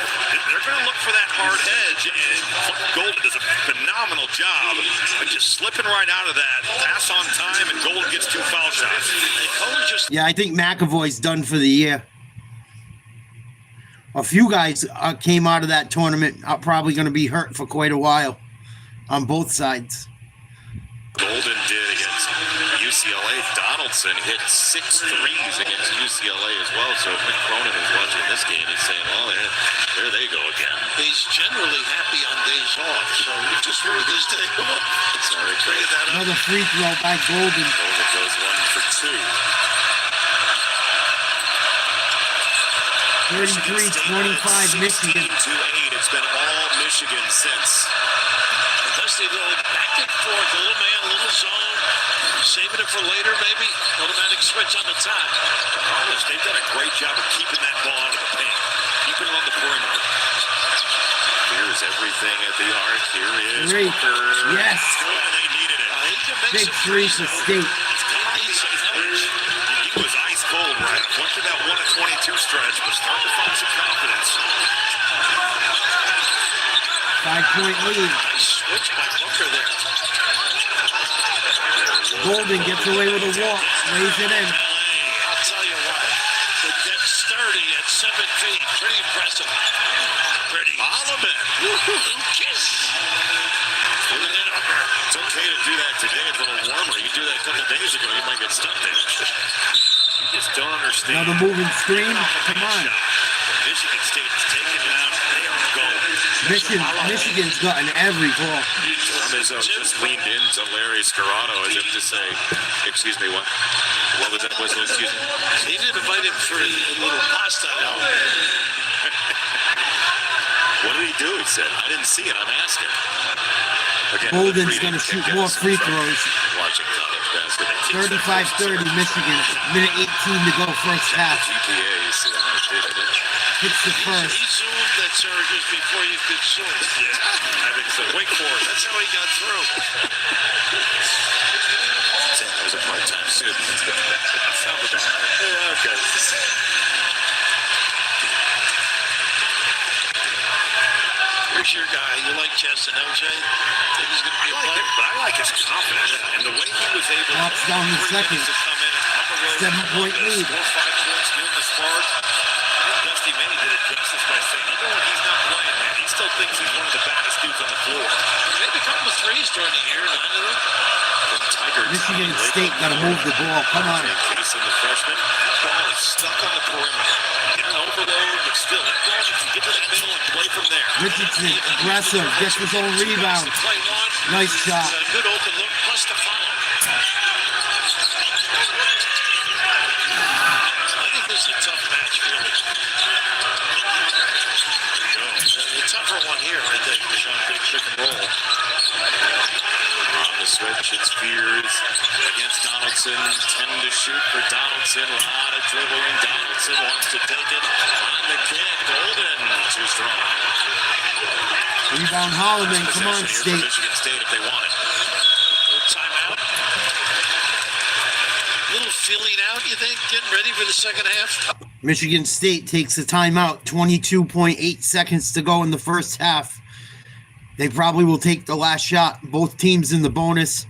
they're going to look for that hard edge, and Golden does a phenomenal job of just slipping right out of that. Pass on time, and Golden gets 2 foul shots. And Kohler just Yeah, I think McAvoy's done for the year. A few guys came out of that tournament are probably going to be hurt for quite a while on both sides. Golden did against UCLA. Donaldson hit 6 threes against UCLA as well. So if Mick Cronin is watching this game, he's saying, well, there they go again. he's generally happy on days off, so we just heard this day off. Sorry, Traded that up. Another free throw by Golden. Golden goes 1 for 2. 33-25 Michigan. 16-8. It's been all Michigan since. Dusty little back and forth, a little man, a little zone, saving it for later maybe. Automatic switch on the top. They've done a great job of keeping that ball out of the paint, keeping it on the perimeter. Here's everything at the arc. Here is Great. Booker. Yes. Good, and they needed it. He can make Big some three threes. for State. He needs some numbers. He was ice cold, right? Went through that 1 of 22 stretch, but starting to find some confidence. 5-point lead. Nice switch by Booker there. Golden gets away with a walk. Lays it in. I'll tell you what, the dexterity at 7 feet, pretty impressive. Pretty. Holloman. Kiss. With an upper. It's okay to do that today. It's a little warmer. You do that a couple days ago, you might get stuck there. You just don't understand. Another moving screen. Come on. Michigan State is taking it out. They are going. Michigan's gotten every ball. Izzo just leaned into Larry Scarrato as if to say, excuse me, what? What was that whistle? Excuse me. He didn't invite him for a little pasta. What did he do? He said, I didn't see it. I'm asking. Again, Golden's the going to reading shoot can more get us free from throws. Watching college basketball. 35-30 Michigan. Minute 18 to go first half. GPA, you see that right there. Hits the first. He zoomed that Syracuse before you could zoom. Yeah, I think so. Wake Forest. That's how he got through. That was a part-time student. Yeah, okay. Here's your guy. You like Cheston, don't you? Think he's going to be a player? But I like his confidence and the way he was able Drops down the second. to come in and on the road. 7-point lead. 4 or 5 points, give him the spark. I think Dusty May did it justice by saying, even when he's not playing, man, he still thinks he's one of the baddest dudes on the floor. Maybe a couple of threes during the year, 9 of them. Tiger Michigan State got to move the ball. Come on. Case in the freshman. Ball is stuck on the perimeter. Get an overload, but still, that ball needs to get to the middle and play from there. Richardson, aggressive, gets his own rebound. Play one. Nice shot. A good open look, plus the foul. I think this is a tough match, really. The tougher one here, I think, is on big pick and roll. On the switch, it's Spears against Donaldson. 10 to shoot for Donaldson. A lot of dribbling. Donaldson wants to take it on the kick. Golden, too strong. Rebound Holloman. Come on, Possession here for State. Michigan State if they want it. Little timeout. Little feeling out, you think? Getting ready for the second half? Michigan State takes a timeout. 22.8 seconds to go in the first half. They probably will take the last shot. Both teams in the bonus.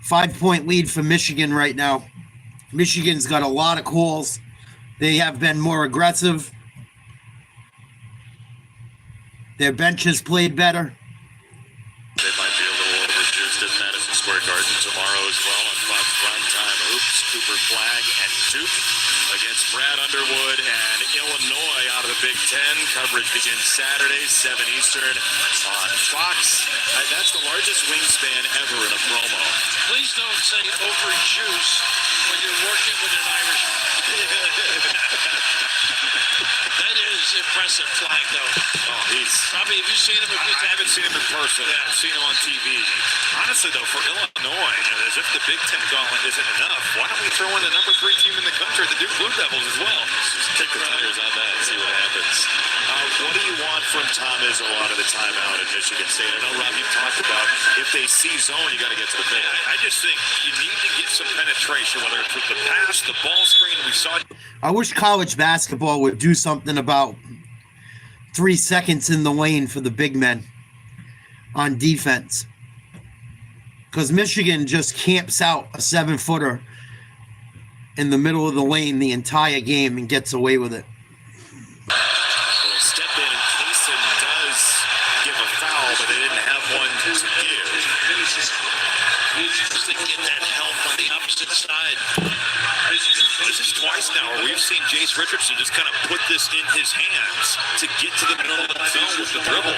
5-point lead for Michigan right now. Michigan's got a lot of calls. They have been more aggressive. Their bench has played better. They might be a little overjuiced at Madison Square Garden tomorrow as well on Fox Primetime. Hoops, Cooper Flag, and Duke against Brad Underwood and Illinois out of the Big Ten. Coverage begins Saturday, 7 Eastern on Fox. That's the largest wingspan ever in a promo. Please don't say overjuice when you're working with an Irishman. That is impressive flag, though. Oh, he's... Probably, have you seen him? I haven't seen him in person. Yeah. I've seen him on TV. Honestly, though, for Illinois, as if the Big Ten gauntlet isn't enough, why don't we throw in the number 3 team in the country, the Duke Blue Devils, as well? Just kick the tires on that and see what happens. What do you want from Tom Izzo out of the timeout at Michigan State? I know, Rob, you talked about if they see zone, you got to get to the ball. I just think you need to get some penetration, whether it's with the pass, the ball screen. We saw. I wish college basketball would do something about 3 seconds in the lane for the big men on defense. Because Michigan just camps out a 7-footer in the middle of the lane the entire game and gets away with it. Little step in, and Kaysen does give a foul, but they didn't have one to give. Just to get that help on the opposite side. This is twice now where we've seen Jace Richardson just kind of put this in his hands to get to the middle of the zone with the dribble.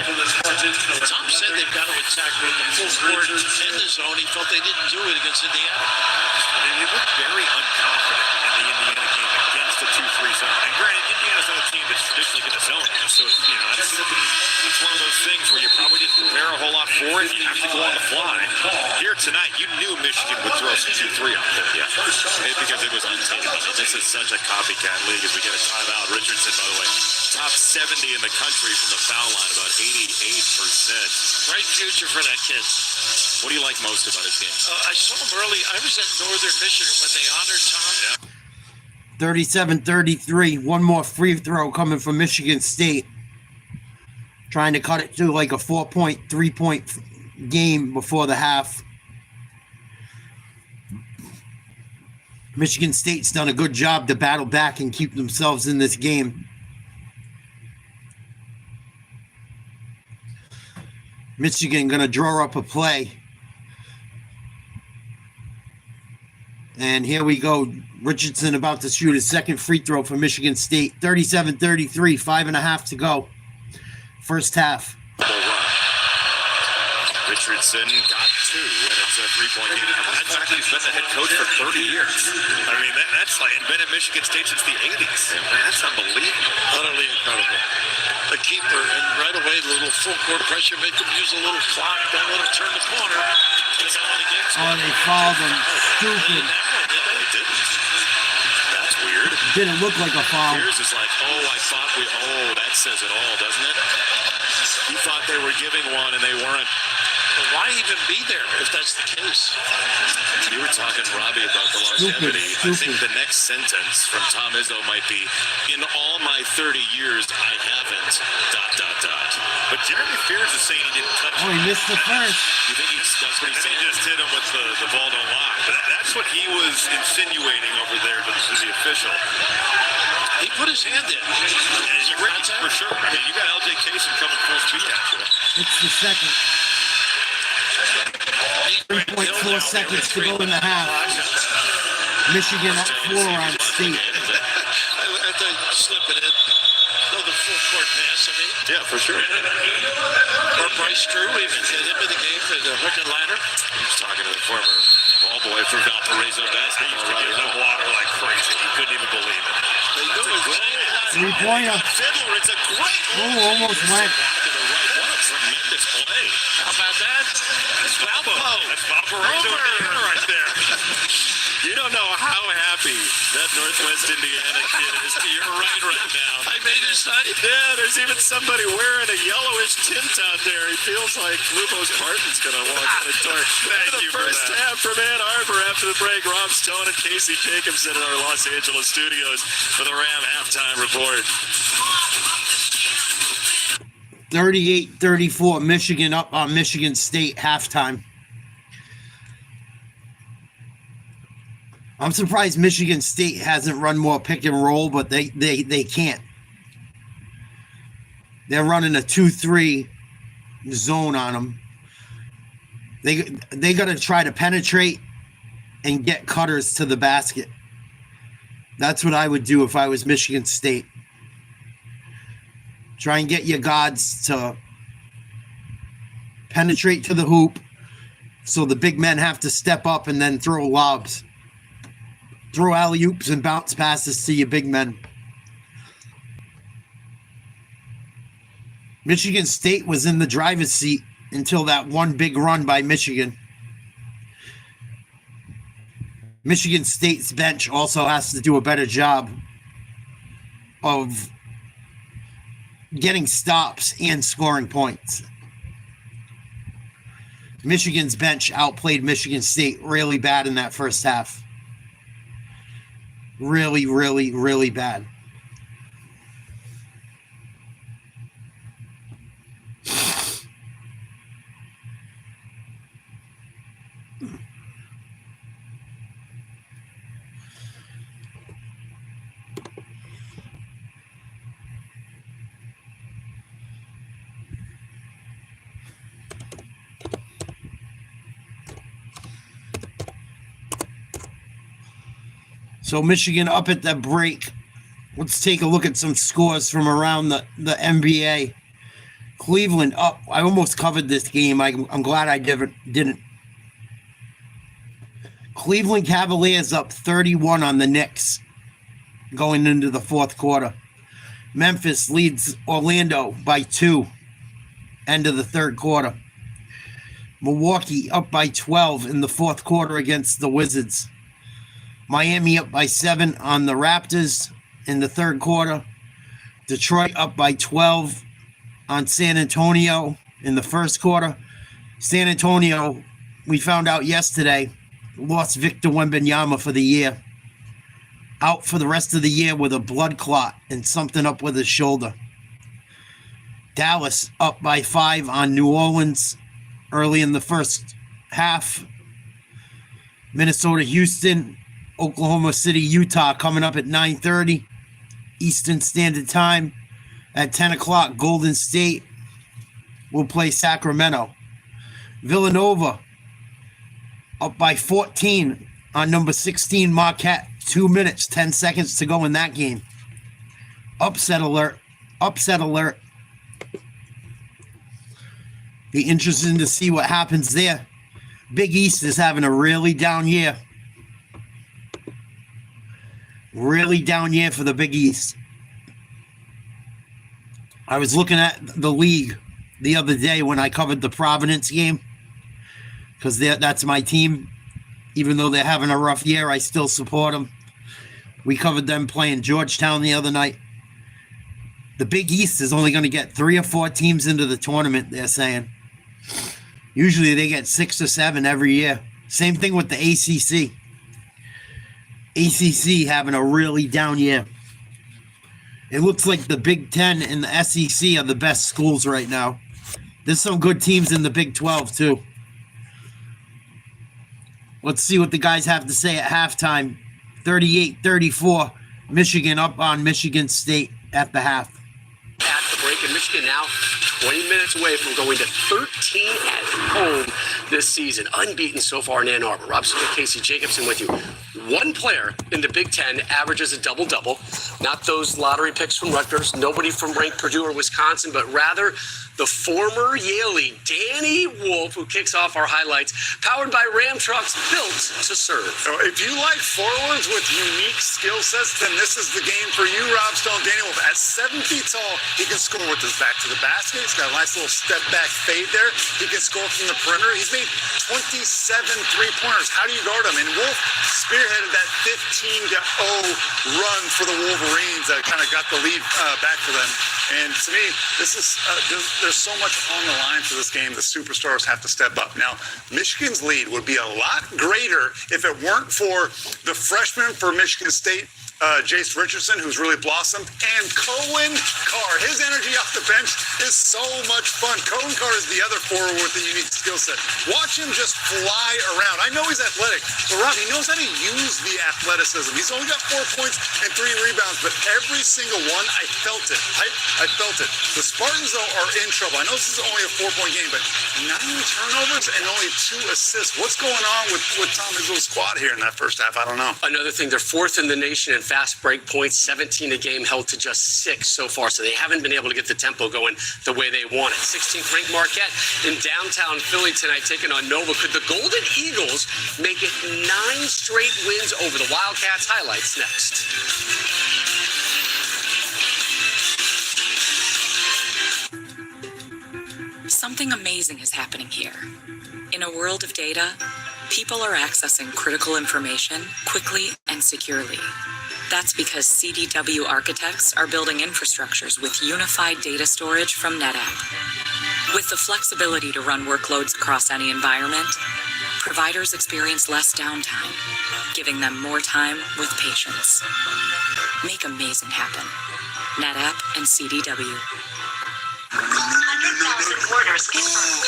Tom said they've got to attack with the full court in the zone. He felt they didn't do it against Indiana. They looked very unconfident in the Indiana game against the 2-3 zone. And granted, Indiana's not a team that's traditionally going to zone you, so it's one of those things where you probably didn't prepare a whole lot for it. You have to go on the fly. Here tonight, you knew Michigan would throw some 2-3 out there. Yeah, because it was untaken. This is such a copycat league as we get a timeout. Richardson, by the way, top 70 in the country from the foul line, about 88%. Bright future for that kid. What do you like most about his game? I saw him early. I was at Northern Michigan when they honored Tom. 37-33. One more free throw coming from Michigan State. Trying to cut it to like a 4-point, 3-point game before the half. Michigan State's done a good job to battle back and keep themselves in this game. Michigan going to draw up a play. And here we go. Richardson about to shoot his second free throw for Michigan State. 37-33, 5.5 to go. First half. Richardson got 2, and it's a 3-point game. In fact, he's been the head coach for 30 years. I mean, that's like, and been at Michigan State since the 80s. Man, that's unbelievable. Utterly incredible. The keeper, and right away, the little full court pressure, make him use a little clock, don't let him turn the corner. Oh, they fouled him. Stupid. They didn't. That's weird. Didn't look like a foul. Here's is like, that says it all, doesn't it? He thought they were giving one, and they weren't. But why even be there if that's the case? You were talking, Robbie, about the longevity. I think the next sentence from Tom Izzo might be, in all my 30 years, I haven't, ... But Jeremy Fears is saying he didn't touch Oh, he missed the first. You think that's what he's and saying? he just hit him with the ball don't lie. But that's what he was insinuating over there to the official. He put his hand in. And you for sure. I mean, you got LJ Kaysen coming full speed at you. It's the second. 3.4 seconds to go in the half. Michigan up 4 on State. I thought slip it in. No, the full court pass, I mean. Yeah, for sure. Or Bryce Drew even get him in the game for the hook and ladder. He's talking to the former ball boy for Valparaiso basketball. Right in the water like crazy. He couldn't even believe it. They do it. 3-pointer. Fiddler, it's a great Oh, almost went. to the right. What a tremendous play. How about that? That's Valparaiso right there. You don't know how happy that Northwest Indiana kid is to your right now. I made his night. Yeah, there's even somebody wearing a yellowish tint out there. He feels like Lumos Martin's going to walk in the door. Thank the you for first that. half from Ann Arbor after the break. Rob Stone and Casey Jacobson in our Los Angeles studios for the Ram halftime report. 38-34, Michigan up on Michigan State halftime. I'm surprised Michigan State hasn't run more pick and roll, but they can't. They're running a 2-3 zone on them. They got to try to penetrate and get cutters to the basket. That's what I would do if I was Michigan State. Try and get your guards to penetrate to the hoop so the big men have to step up and then throw lobs. Throw alley-oops and bounce passes to your big men. Michigan State was in the driver's seat until that one big run by Michigan. Michigan State's bench also has to do a better job of getting stops and scoring points. Michigan's bench outplayed Michigan State really bad in that first half. Really, really, really bad. So Michigan up at the break. Let's take a look at some scores from around the NBA. Cleveland up. I almost covered this game. I'm glad I didn't. Cleveland Cavaliers up 31 on the Knicks going into the fourth quarter. Memphis leads Orlando by 2. End of the third quarter. Milwaukee up by 12 in the fourth quarter against the Wizards. Miami up by 7 on the Raptors in the third quarter. Detroit up by 12 on San Antonio in the first quarter. San Antonio, we found out yesterday, lost Victor Wembanyama for the year. Out for the rest of the year with a blood clot and something up with his shoulder. Dallas up by 5 on New Orleans early in the first half. Minnesota, Houston, Oklahoma City, Utah coming up at 9:30 Eastern Standard Time. At 10 o'clock, Golden State will play Sacramento. Villanova up by 14 on number 16 Marquette. 2 minutes, 10 seconds to go in that game. Upset alert. Upset alert. Be interesting to see what happens there. Big East is having a really down year. Really down year for the Big East. I was looking at the league the other day when I covered the Providence game, because that's my team. Even though they're having a rough year, I still support them. We covered them playing Georgetown the other night. The Big East is only going to get 3 or 4 teams into the tournament, they're saying. Usually they get 6 or 7 every year. Same thing with the ACC. ACC having a really down year. It looks like the Big Ten and the SEC are the best schools right now. There's some good teams in the Big 12 too. Let's see what the guys have to say at halftime. 38-34, Michigan up on Michigan State at the half. At the break, and Michigan now 20 minutes away from going to 13 at home this season. Unbeaten so far in Ann Arbor. Rob Smith, Casey Jacobson with you. One player in the Big Ten averages a double-double. Not those lottery picks from Rutgers. Nobody from ranked Purdue or Wisconsin, but rather the former Yalie, Danny Wolf, who kicks off our highlights, powered by Ram Trucks, built to serve. If you like forwards with unique skill sets, then this is the game for you, Rob Stone. Danny Wolf, at 7 feet tall, he can score with his back to the basket. He's got a nice little step-back fade there. He can score from the perimeter. He's made 27 three-pointers. How do you guard him? And Wolf spearheaded that 15-0 run for the Wolverines that kind of got the lead back for them. And to me, this is there's so much on the line for this game. The superstars have to step up. Now, Michigan's lead would be a lot greater if it weren't for the freshman for Michigan State, Jace Richardson, who's really blossomed, and Cohen Carr. His energy off the bench is so much fun. Cohen Carr is the other forward with a unique skill set. Watch him just fly around. I know he's athletic, but Rob, he knows how to use the athleticism. He's only got 4 points and 3 rebounds, but every single one, I felt it. I felt it. The Spartans, though, are in trouble. I know this is only a 4-point game, but 9 turnovers and only 2 assists. What's going on with Tom Izzo's squad here in that first half? I don't know. Another thing, they're 4th in the nation in fast break points, 17 a game, held to just 6 so far. So they haven't been able to get the tempo going the way they want it. 16th ranked Marquette in downtown Philly tonight taking on Nova. Could the Golden Eagles make it 9 straight wins over the Wildcats? Highlights next. Something amazing is happening here. In a world of data, people are accessing critical information quickly and securely. That's because CDW architects are building infrastructures with unified data storage from NetApp. With the flexibility to run workloads across any environment, providers experience less downtime, giving them more time with patients. Make amazing happen. NetApp and CDW. 100,000 orders confirmed.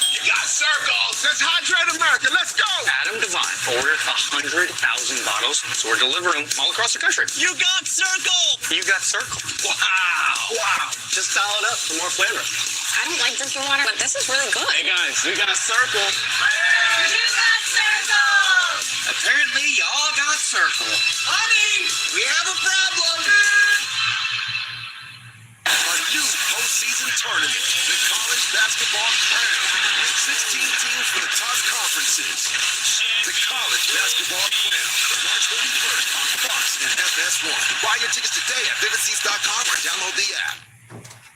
You got circles. Let's hydrate America. Let's go. Adam Devine ordered 100,000 bottles, so we're delivering them all across the country. You got circle. You got Circle. Wow. Just dial it up for more flavor. I don't like drinking water, but this is really good. Hey guys, we got Circle. You got circles! Apparently, y'all got Circle. Honey, we have a problem. A new postseason tournament, the College Basketball Crown. 16 teams from the top conferences. The College Basketball Crown, March 31st on Fox and FS1. Buy your tickets today at vividseats.com or download the app.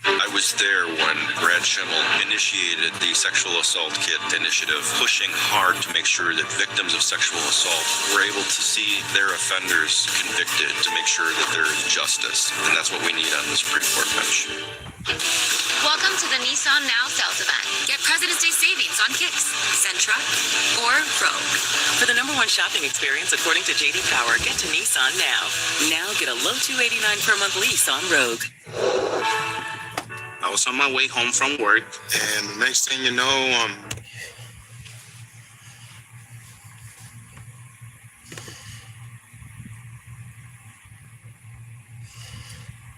I was there when Brad Schimmel initiated the Sexual Assault Kit initiative, pushing hard to make sure that victims of sexual assault were able to see their offenders convicted, to make sure that there is justice. And that's what we need on the Supreme Court bench. Welcome to the Nissan Now sales event. Get President's Day savings on Kicks, Sentra, or Rogue. For the #1 shopping experience, according to JD Power, get to Nissan now. Now get a low $289 per month lease on Rogue. I was on my way home from work, and the next thing you know,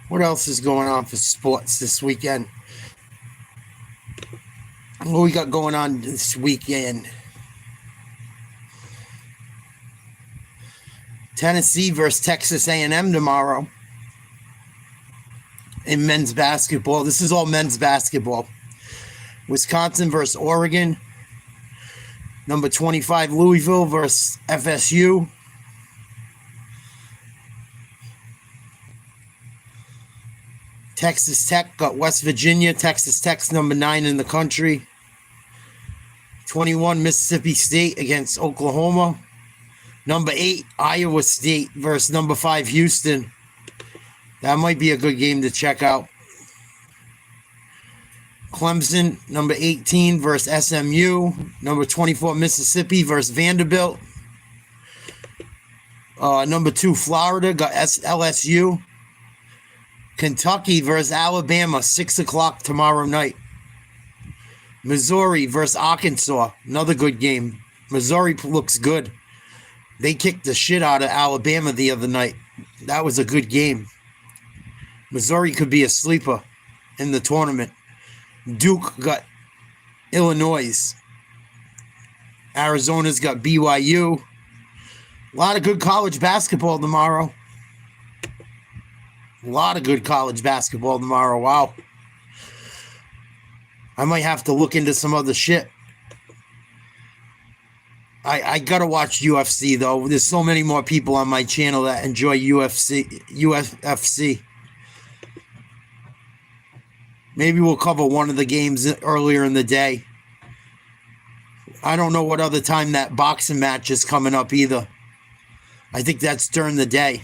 What else is going on for sports this weekend? What we got going on this weekend? Tennessee versus Texas A&M tomorrow in men's basketball. This is all men's basketball. Wisconsin versus Oregon. Number 25 Louisville versus FSU. Texas Tech got West Virginia. Texas Tech's number 9 in the country. 21 Mississippi State against Oklahoma. Number 8 Iowa State versus number 5 Houston. That might be a good game to check out. Clemson, number 18 versus SMU. Number 24 Mississippi versus Vanderbilt. Number 2 Florida got LSU. Kentucky versus Alabama, 6 o'clock tomorrow night. Missouri versus Arkansas, another good game. Missouri looks good. They kicked the shit out of Alabama the other night. That was a good game. Missouri could be a sleeper in the tournament. Duke got Illinois. Arizona's got BYU. A lot of good college basketball tomorrow. A lot of good college basketball tomorrow. Wow. I might have to look into some other shit. I gotta watch UFC though. There's so many more people on my channel that enjoy UFC. Maybe we'll cover one of the games earlier in the day. I don't know what other time that boxing match is coming up either. I think that's during the day.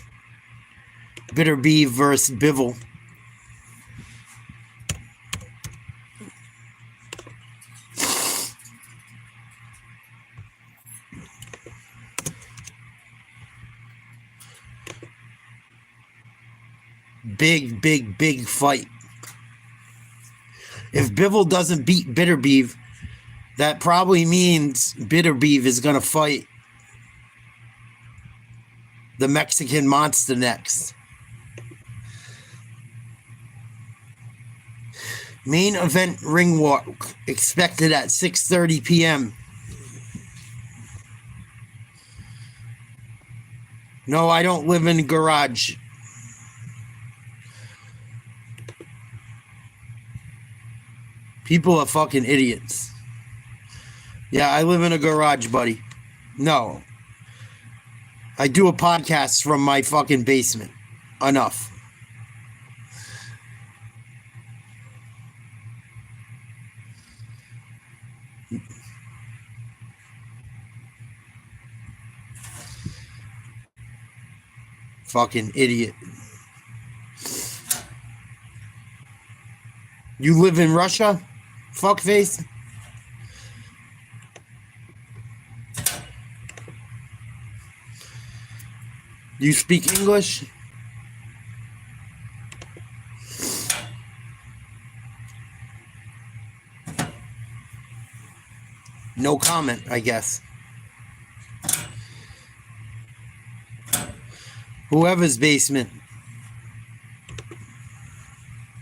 Bitter Beef versus Bivol. Big fight. If Bivol doesn't beat Bitter Beef, that probably means Bitter Beef is going to fight the Mexican Monster next. Main event ring walk expected at 6:30 p.m. No, I don't live in a garage. People are fucking idiots. Yeah, I live in a garage, buddy. No. I do a podcast from my fucking basement. Enough. Fucking idiot. You live in Russia? Fuckface? You speak English? No comment, I guess. Whoever's basement.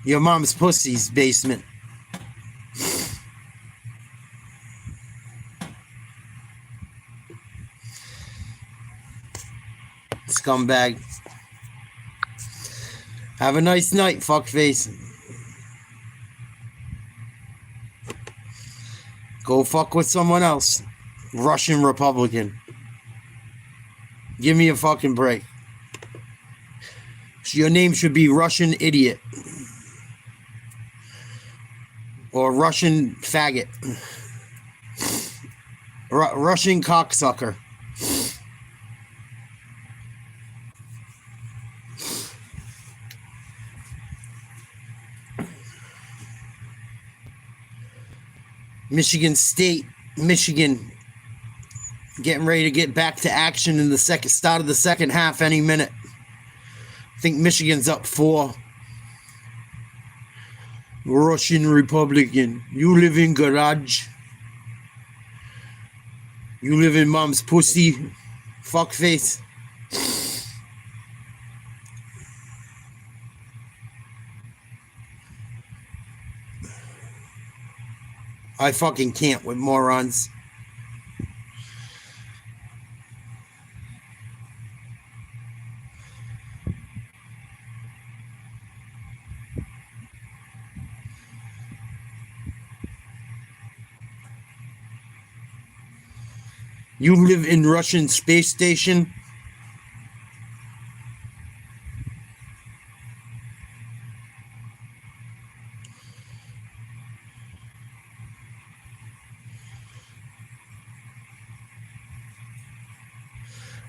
Your mom's pussy's basement. Scumbag. Have a nice night, fuckface. Go fuck with someone else. Russian Republican. Give me a fucking break. Your name should be Russian Idiot. Or Russian Faggot. Russian Cocksucker. Michigan State, Michigan, getting ready to get back to action in the start of the second half any minute. I think Michigan's up 4. Russian Republican, you live in garage. You live in mom's pussy, fuckface. I fucking can't with morons. You live in Russian space station?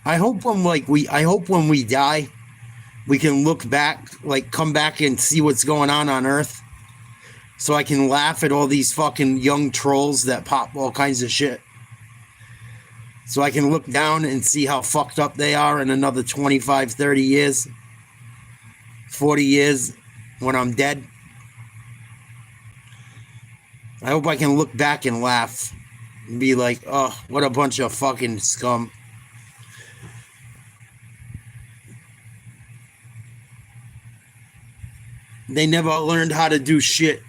I hope when we die, we can look back, like come back and see what's going on Earth. So I can laugh at all these fucking young trolls that pop all kinds of shit. So I can look down and see how fucked up they are in another 25, 30 years, 40 years when I'm dead. I hope I can look back and laugh and be like, oh, what a bunch of fucking scum. They never learned how to do shit.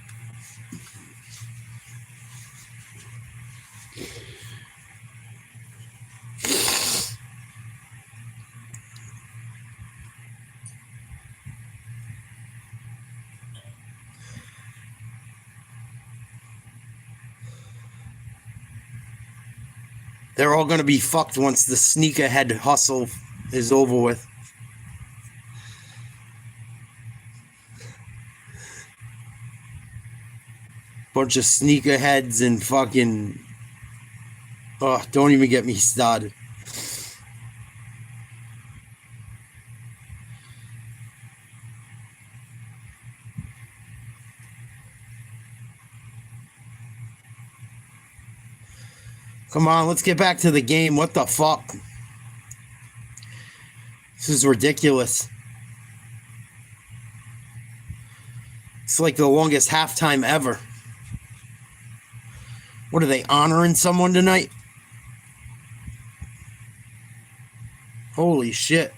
They're all going to be fucked once the sneakerhead hustle is over with. Bunch of sneakerheads and fucking... Oh, don't even get me started. Come on, let's get back to the game. What the fuck? This is ridiculous. It's like the longest halftime ever. What are they, honoring someone tonight? Holy shit.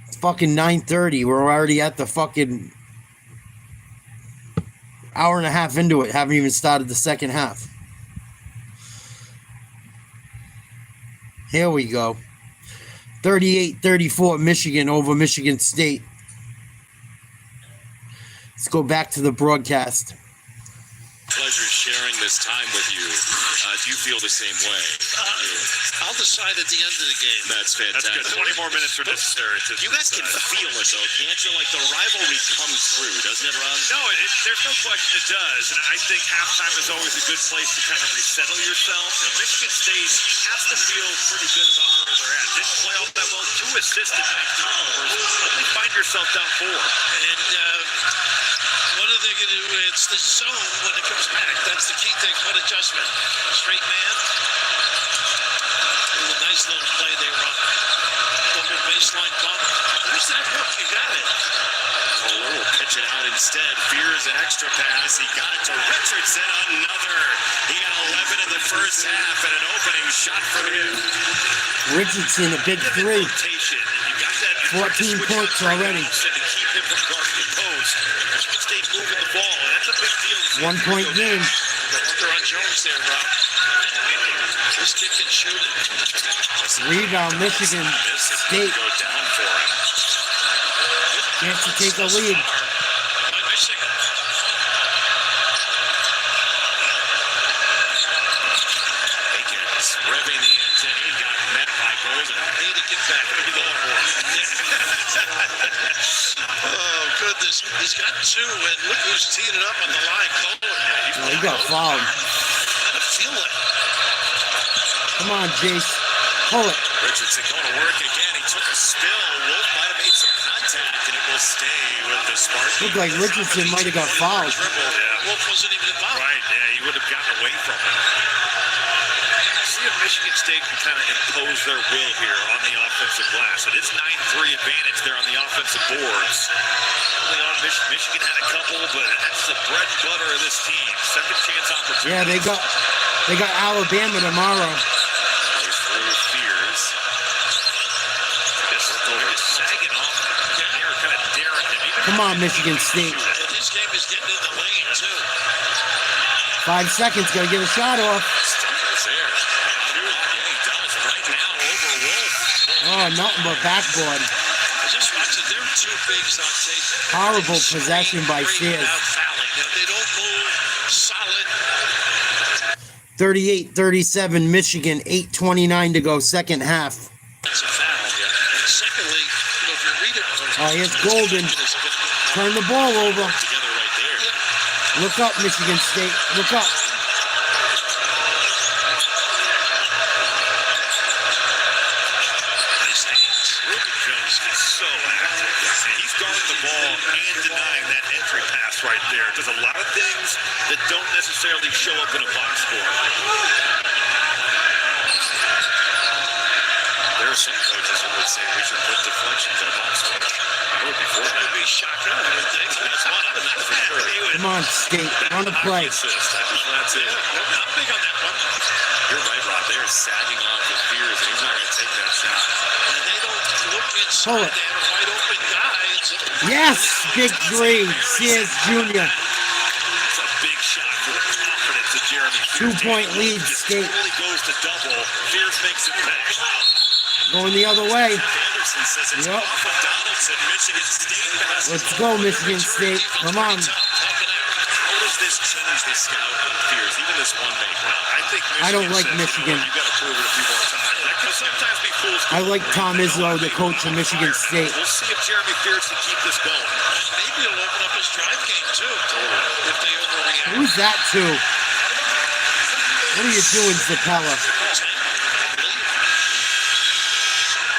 It's fucking 9:30. We're already at the fucking hour and a half into it. Haven't even started the second half. Here we go. 38-34 Michigan over Michigan State. Let's go back to the broadcast. Pleasure sharing this time with you. do you feel the same way? I'll decide at the end of the game. That's fantastic. That's good. 20 more minutes are necessary. You guys can feel it, though, can't you? Like, the rivalry comes through, doesn't it, Ron? No, there's no question it does. And I think halftime is always a good place to kind of resettle yourself. And Michigan State has to feel pretty good about where they're at. Didn't play all that well. 2 assists and 9 turnovers. Suddenly find yourself down 4. And what are they going to do? It's the zone when it comes back. That's the key thing. What adjustment? Straight man. Ooh, nice little play they run. Double baseline bump. Where's that hook? You got it. Kohler will pitch it out instead. Fears an extra pass. He got it to Richardson. Another. He had 11 in the first half and an opening shot from him. Richardson, a big three. Rotation. You got that 14 points already. To keep him from guarding the post. Michigan State moving the ball, and that's a big deal. 1 point game. They're on Jones there, Rob. This kid can shoot it. Rebound, Michigan State. Go down for him. Chance to take a lead. By Michigan. Akins revving the engine. He got met by Golden. Need to get back to the board. Oh, goodness. He's got 2, and look who's teeing it up on the line. Kohler. He got fouled. I feel it. Come on, Jace. Pull it. Richardson going to work again. He took a spill. Wolf might have made some contact, and it will stay with the Spartans. Looked like Richardson might have got fouled. Wolf wasn't even involved. Right, yeah, he would have gotten away from it. See if Michigan State can kind of impose their will here on the offensive glass. It is 9-3 advantage there on the offensive boards. Early on, Michigan had a couple, but that's the bread and butter of this team. Second chance opportunity. Yeah, they got Alabama tomorrow. Goes through Fears. Just sagging off. Here, kind of daring him. Even Come on, Michigan State. And his game is getting in the lane, too. 5 seconds, gotta get a shot off. Stuckers there. He does right now over Wolf. Oh, nothing but backboard. Just watch it. They're 2 bigs on tape. Horrible possession by Sears. They don't move. Solid. 38-37, Michigan, 8:29 to go, second half. That's a foul. And secondly, if you read it. Oh, here's Golden. Turn the ball over. Together right there. Look up, Michigan State. Look up. Ruben Jones gets so active. He's guarding the ball and denying that entry pass right there. Does a lot of things that don't necessarily show up in a box score. There are some coaches who would say we should put deflections in a box score. That would be shocking, I would think. That's one of them, that's for sure. Come on, State. Run a play. Assist. That's it. I'm big on that one. You're right, Rob. They're sagging off with Fears, and he's not going to take that shot. And they don't look Pull inside. it. They have a wide open guy. Yes, big three. Sears Jr. It's a big shot for the confidence of Jeremy Fears. 2-point lead, State. Really goes to double. Fears makes it pay. Going the other way. Anderson says it's Yep. off of Donaldson. Michigan State basketball. Let's go, Michigan State. Come on. How does this change the scout on Fears, even this one maker? I think Michigan I don't like says, Michigan. You got to prove it a few more times. That could sometimes be fool's I like Tom Izzo, the coach of Michigan State. We'll see if Jeremy Fears can keep this going. Maybe he'll open up his drive game, too. If they overreact. Who's that to? What are you doing, Zapella?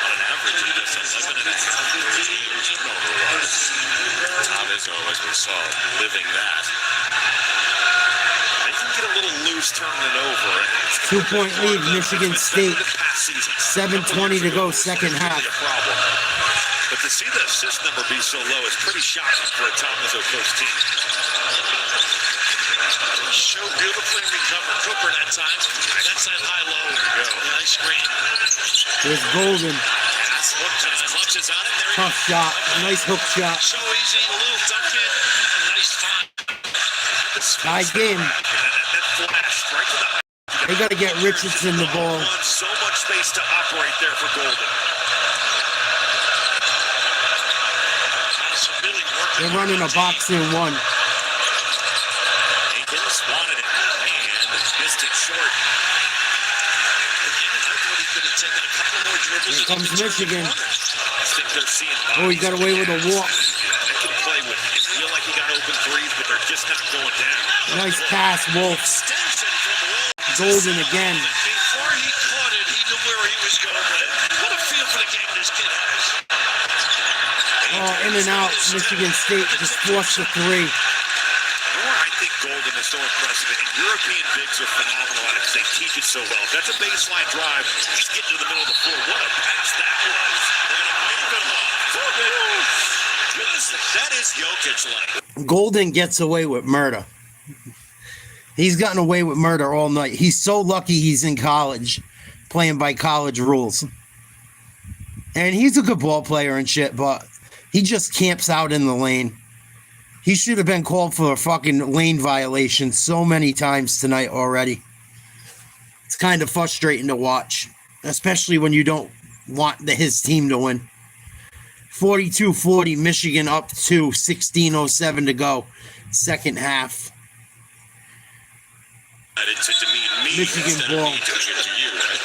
On an average, he gets 11 and a half per game turnover-wise. Tom Izzo, as we saw, living that. They can get a little loose turning it over. 2-point lead, Michigan State. 7:20 to go, second half. A problem. But to see the assist number be so low is pretty shocking for a Tom Izzo coach team. So beautifully recovered. Cooper that time. That's that high-low. Nice screen. There's Golden. Pass, clutches on it. There Tough shot. Nice hook shot. So easy. A little dunk in. Nice find. Tie game. That flash right to the They got to get Richardson the ball. So much space to operate there for Golden. They're running a box in one. Akins wanted it and missed it short. Could have taken a couple more dribbles. Here comes Michigan. I think they're seeing Oh, he got away with a walk. They can play with it. They feel like he got open threes, but they're just not going down. Nice pass, Wolf. Golden again. Before he caught it, he knew where he was going with it. What a feel for the game this kid has. Oh, in and out. Michigan State just forced the three. I think Golden is so impressive. And European bigs are phenomenal at it because they teach it so well. That's a baseline drive. He's getting to the middle of the floor. What a pass that was. They're going to wave it off. That is Jokic-like. Golden gets away with murder. He's gotten away with murder all night. He's so lucky he's in college, playing by college rules. And he's a good ball player and shit, but he just camps out in the lane. He should have been called for a fucking lane violation so many times tonight already. It's kind of frustrating to watch, especially when you don't want his team to win. 42-40, Michigan up to 16:07 to go, second half. To demean me Michigan instead ball. of me doing it to you, right?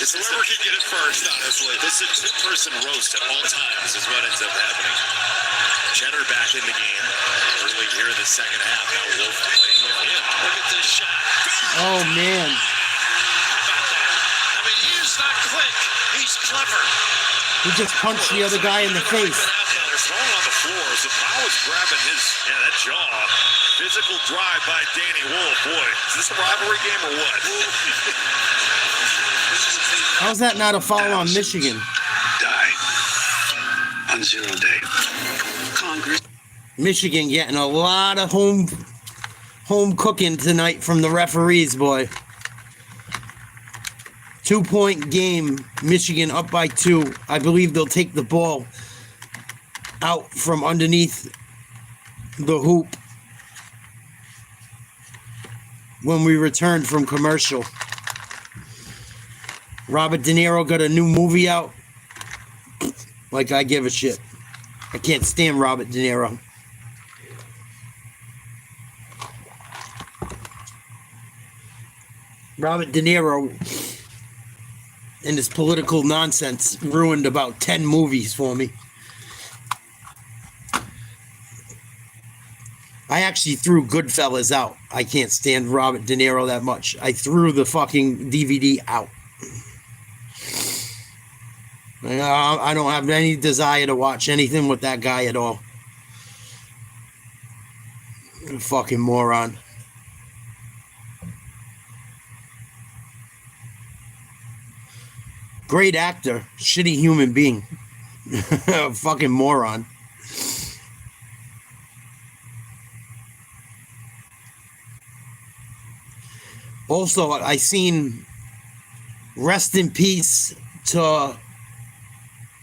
It's whoever can get it first, honestly. This is a two-person roast at all times is what ends up happening. Cheddar back in the game early here in the second half. Now Wolf playing with him. Look at this shot. Oh, man. I mean, he is not quick. He's clever. He just punched the other guy in the face. Yeah, they're throwing on the floor. Zapow's grabbing his, that jaw. Physical drive by Danny Wolf. Boy, is this a rivalry game or what? How's that not a foul on Michigan? Die on 0 day. Congress. Michigan getting a lot of home cooking tonight from the referees, boy. 2-point game. Michigan up by 2. I believe they'll take the ball out from underneath the hoop when we return from commercial. Robert De Niro got a new movie out. Like I give a shit. I can't stand Robert De Niro. Robert De Niro and his political nonsense ruined about 10 movies for me. I actually threw Goodfellas out. I can't stand Robert De Niro that much. I threw the fucking DVD out. I don't have any desire to watch anything with that guy at all. Fucking moron. Great actor, shitty human being. Fucking moron. Also, I seen rest in peace to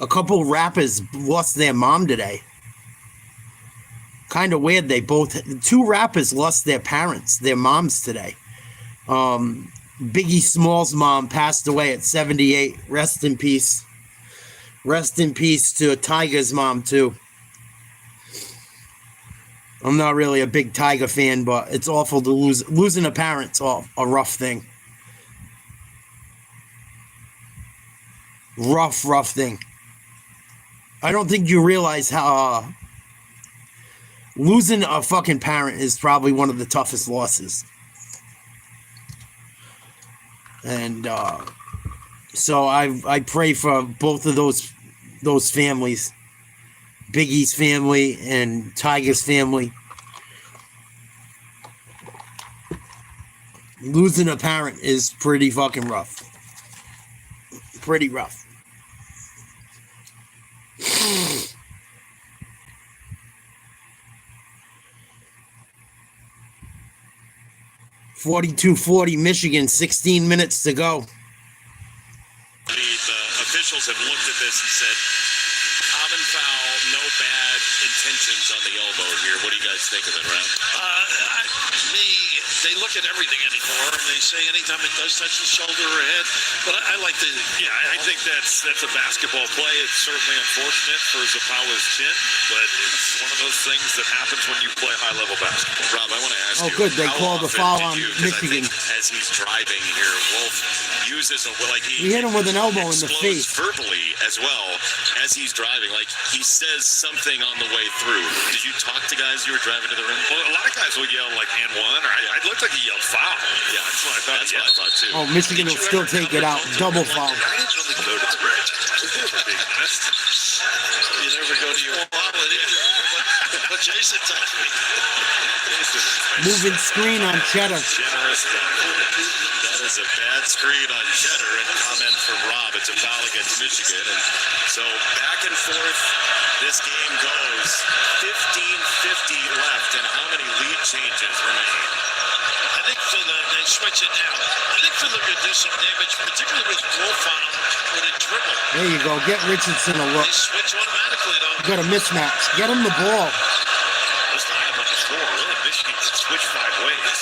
a couple rappers lost their mom today. Kind of weird. Two rappers lost their parents, their moms today. Biggie Smalls' mom passed away at 78. Rest in peace. Rest in peace to Tiger's mom, too. I'm not really a big Tiger fan, but it's awful to losing a parent's a rough thing. Rough thing. I don't think you realize how losing a fucking parent is probably one of the toughest losses. And so I pray for both of those families. Biggie's family and Tiger's family. Losing a parent is pretty fucking rough. Pretty rough. 42-40 Michigan, 16 minutes to go. The officials have looked at this and said, common foul, no bad intentions on the elbow here. What do you guys think of it, Ralph? They look at everything anymore, and they say anytime it does touch the shoulder or head. But I like the... Yeah, I think that's a basketball play. It's certainly unfortunate for Zapow's chin, but it's one of those things that happens when you play high-level basketball. Rob, I want to ask you. Oh, good. They how called the often foul did on you- 'cause I Michigan. think as he's driving here, Wolf uses He hit him with an elbow in the explodes face. verbally as well as he's driving. Like he says something on the way through. Did you talk to guys you were driving to the rim? Well, a lot of guys will yell like and one, or it looked like he yelled foul. Yeah, That's what I thought. that's what I thought too. Oh, Michigan will still take it out. Double foul. I didn't really go to the bridge. For being honest. You never go to your wallet either. But Jason told me. Moving screen on Cheddar. Generous guy. That is a bad screen on Cheddar, and comment from Rob. It's a foul against Michigan. And so back and forth, this game goes. 15:50 left, and how many lead changes remain? I think they switch it now. I think Fiddler could do some damage, particularly with Wolf on him when he dribble. There you go. Get Richardson a look. They switch automatically, though. You got a mismatch. Get him the ball. This lineup on the floor, really, Michigan can switch 5 ways.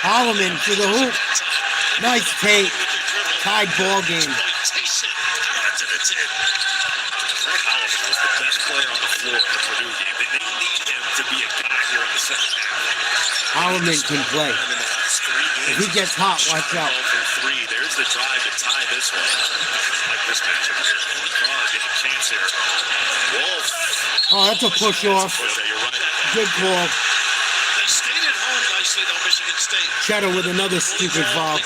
Holloman to the hoop. Nice take. Tied ball game. Takes it out to the 10. Fred Holloman was the best player on the floor in the Purdue game. They need him to be a guy here in the second half. Holloman can play. I mean, the last 3 games. If he gets hot, watch out. 12 from 3. There's the drive to tie this one. Like this matchup here. Carr getting a chance here. Wolf. Oh, that's a push off. Push, you're right. Good call. They stayed at home nicely, though, Michigan State. Cheddar with another stupid foul.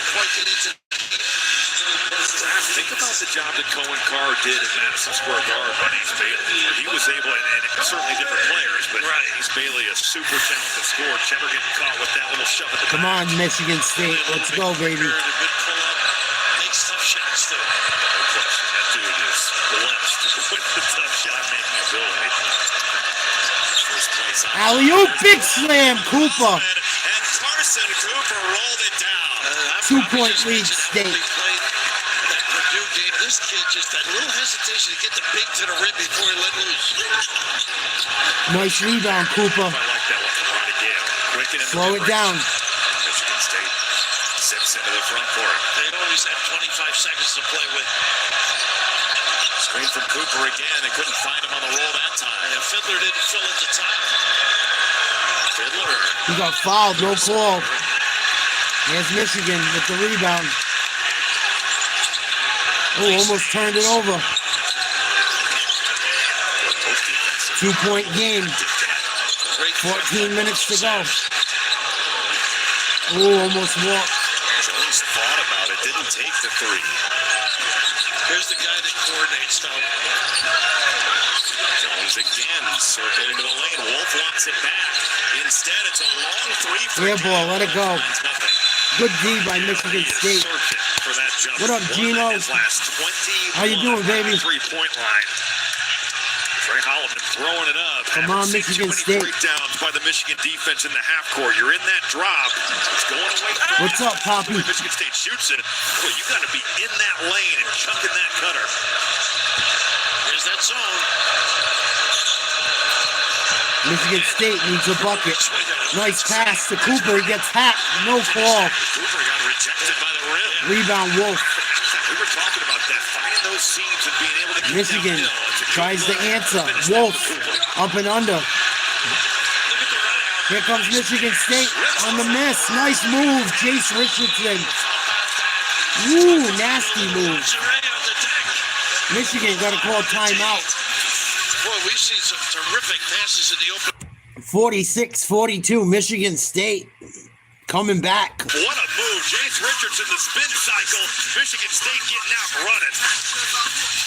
Think about the job that Cohen Carr did at Madison Square Garden on Ace Bailey, where he was able, and certainly different players, but Ace Bailey, a super talented scorer. Cheddar getting caught with that little shove at the Come on, Michigan State. Let's go, baby. Makes tough shots, too. No question. That dude is blessed with the tough shot making ability. First place on Alley-oop, big slam, Cooper. and Carson Cooper rolled it down. 2-point lead, State. That Purdue game, this kid just had a little hesitation to get the big to the rim before he let loose. Nice rebound, Cooper. I like that one from Ronnie Gale. Quick and in the Slow it mid-range. down. Michigan State zips into the front court. They always had 25 seconds to play with. Screen from Cooper again. They couldn't find him on the roll that time. And Fiddler didn't fill at the top. Fiddler. He got fouled, no call. Here's Michigan with the rebound. Oh, almost turned it over. 2-point game. 14 minutes to go. Oh, almost walked. Jones thought about it. Didn't take the 3. Here's the guy that coordinates now. Jones again circling to the lane. Wolf wants it back. Instead, it's a long 3 for Air ball, let it go. Finds nothing. Good D by Michigan State. Searching for that jump. What up, Gino? His last 20 How you doing, baby? 3-point line. Trey Holloman throwing it up. Come on, Haven't seen Michigan too many State. breakdowns by the Michigan defense in the half court. You're in that drop. It's going away. What's up, Poppy? Michigan State shoots it. Well, you got to be in that lane and chucking that cutter. Here's that zone. Michigan State needs a bucket. Nice pass to Cooper. He gets hacked. No call. Cooper got rejected by the rim. Rebound, Wolf. We were talking about that. Finding those seams and being able to get Michigan downhill. It's a good tries to look. answer. Finish that Wolf one. up and under. Here comes Michigan State on the miss. Nice move, Jace Richardson. Ooh, nasty move. Michigan got to call timeout. Boy, we've seen some terrific passes in the open. 46-42, Michigan State coming back. What a move. Jace Richardson, the spin cycle. Michigan State getting out running.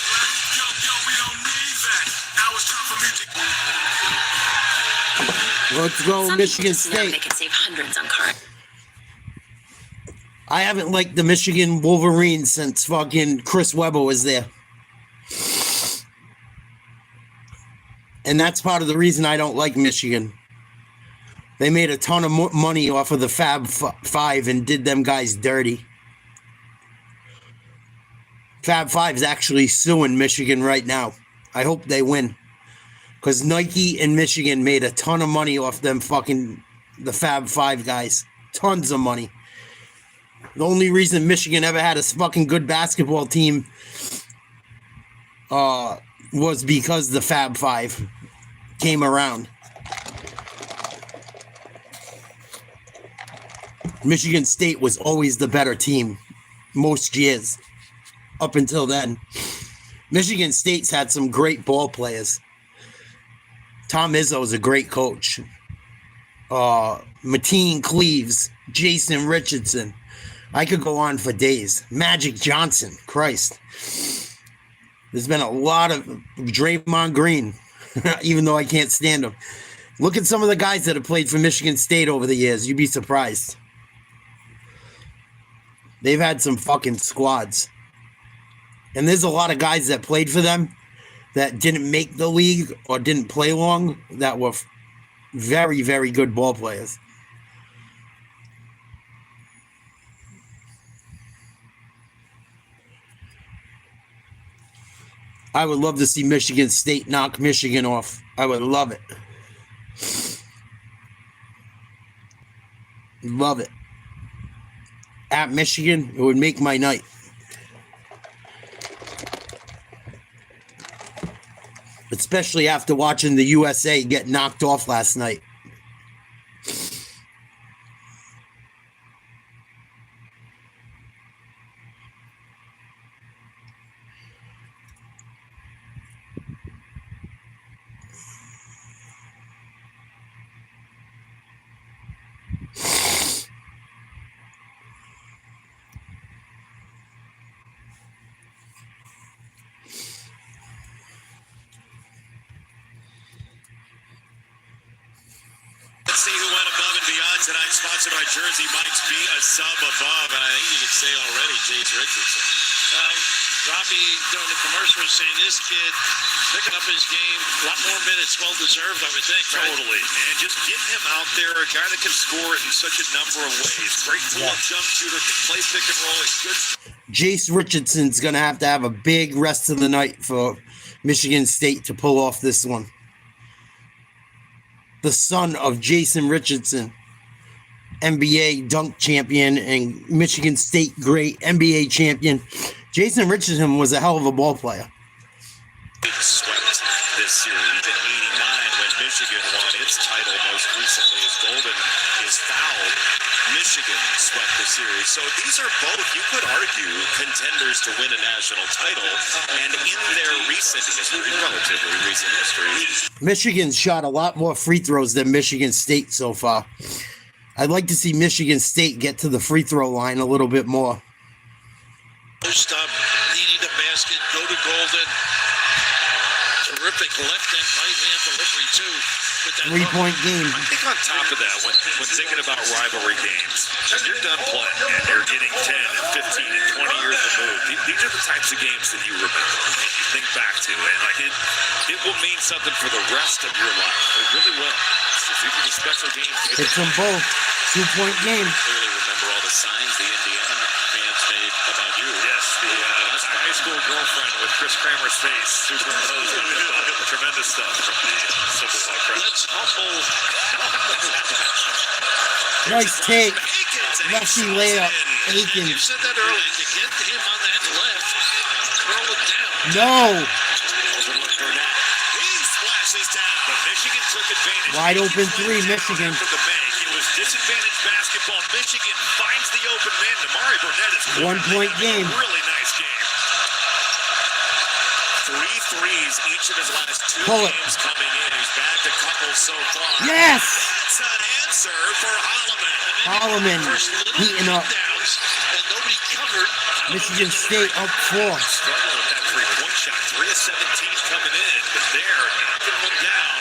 Let's go, Some Michigan people just know State. They can save hundreds on cars. I haven't liked the Michigan Wolverines since fucking Chris Webber was there. And that's part of the reason I don't like Michigan. They made a ton of money off of the Fab Five and did them guys dirty. Fab Five's actually suing Michigan right now. I hope they win. Because Nike and Michigan made a ton of money off them fucking the Fab Five guys. Tons of money. The only reason Michigan ever had a fucking good basketball team was because the Fab Five came around. Michigan State was always the better team most years up until then. Michigan State's had some great ball players. Tom Izzo is a great coach. Mateen Cleaves, Jason Richardson. I could go on for days. Magic Johnson, Christ. There's been a lot of Draymond Green, even though I can't stand him. Look at some of the guys that have played for Michigan State over the years. You'd be surprised. They've had some fucking squads. And there's a lot of guys that played for them that didn't make the league or didn't play long that were very, very good ball players. I would love to see Michigan State knock Michigan off. I would love it. Love it. At Michigan, it would make my night. Especially after watching the USA get knocked off last night. Let's see who went above and beyond tonight. Sponsored by Jersey Mike's. Be a sub above, and I think you can say already, Jace Richardson. Robbie during the commercial was saying this kid picking up his game, a lot more minutes, well deserved, I would think. Right? Totally. And just getting him out there, a guy that can score it in such a number of ways. Great pull-up jump shooter, can play pick and roll. He's good. Jace Richardson's going to have a big rest of the night for Michigan State to pull off this one. The son of Jason Richardson, NBA dunk champion and Michigan State great NBA champion. Jason Richardson was a hell of a ball player. Swept this series in '89 when Michigan won its title most recently as Golden is fouled. Michigan swept the series. So these are both, you could argue, contenders to win a national title. And in their recent history, relatively recent history, Michigan's shot a lot more free throws than Michigan State so far. I'd like to see Michigan State get to the free throw line a little bit more. Post up, needing the basket, go to Golden. Terrific left and right hand delivery too. 3-point game. I think on top of that, when thinking about rivalry games, when you're done playing and you're getting 10 and 15 and 20 years removed, these are the types of games that you remember and you think back to. And like it will mean something for the rest of your life. It really will. These are the special games. It's them both. 2-point game. clearly remember all the signs the Indiana fans made about you. Yes, the high school girlfriend with Chris Kramer's face superimposed on it. Tremendous stuff from the Civil Law Press. Let's humble. Nice take. Lefty layup. You Aikens. said that earlier. To get to him on that left, curl it down. No. Overlooked Burnett. He splashes down. But Michigan took advantage. Wide open Michigan three, went down Michigan. From the bank. It was disadvantage basketball. Michigan finds the open man. Damari Burnett is 1-point game. Really nice game. 3 threes each of his last 2 Pull it. games coming in. He's bagged a couple so far. Yes. That's an answer for Holloman. Holloman heating up. And nobody covered. Michigan State up 4. Struggling with that three-point shot. 3 of 17 coming in, but they're knocking one down.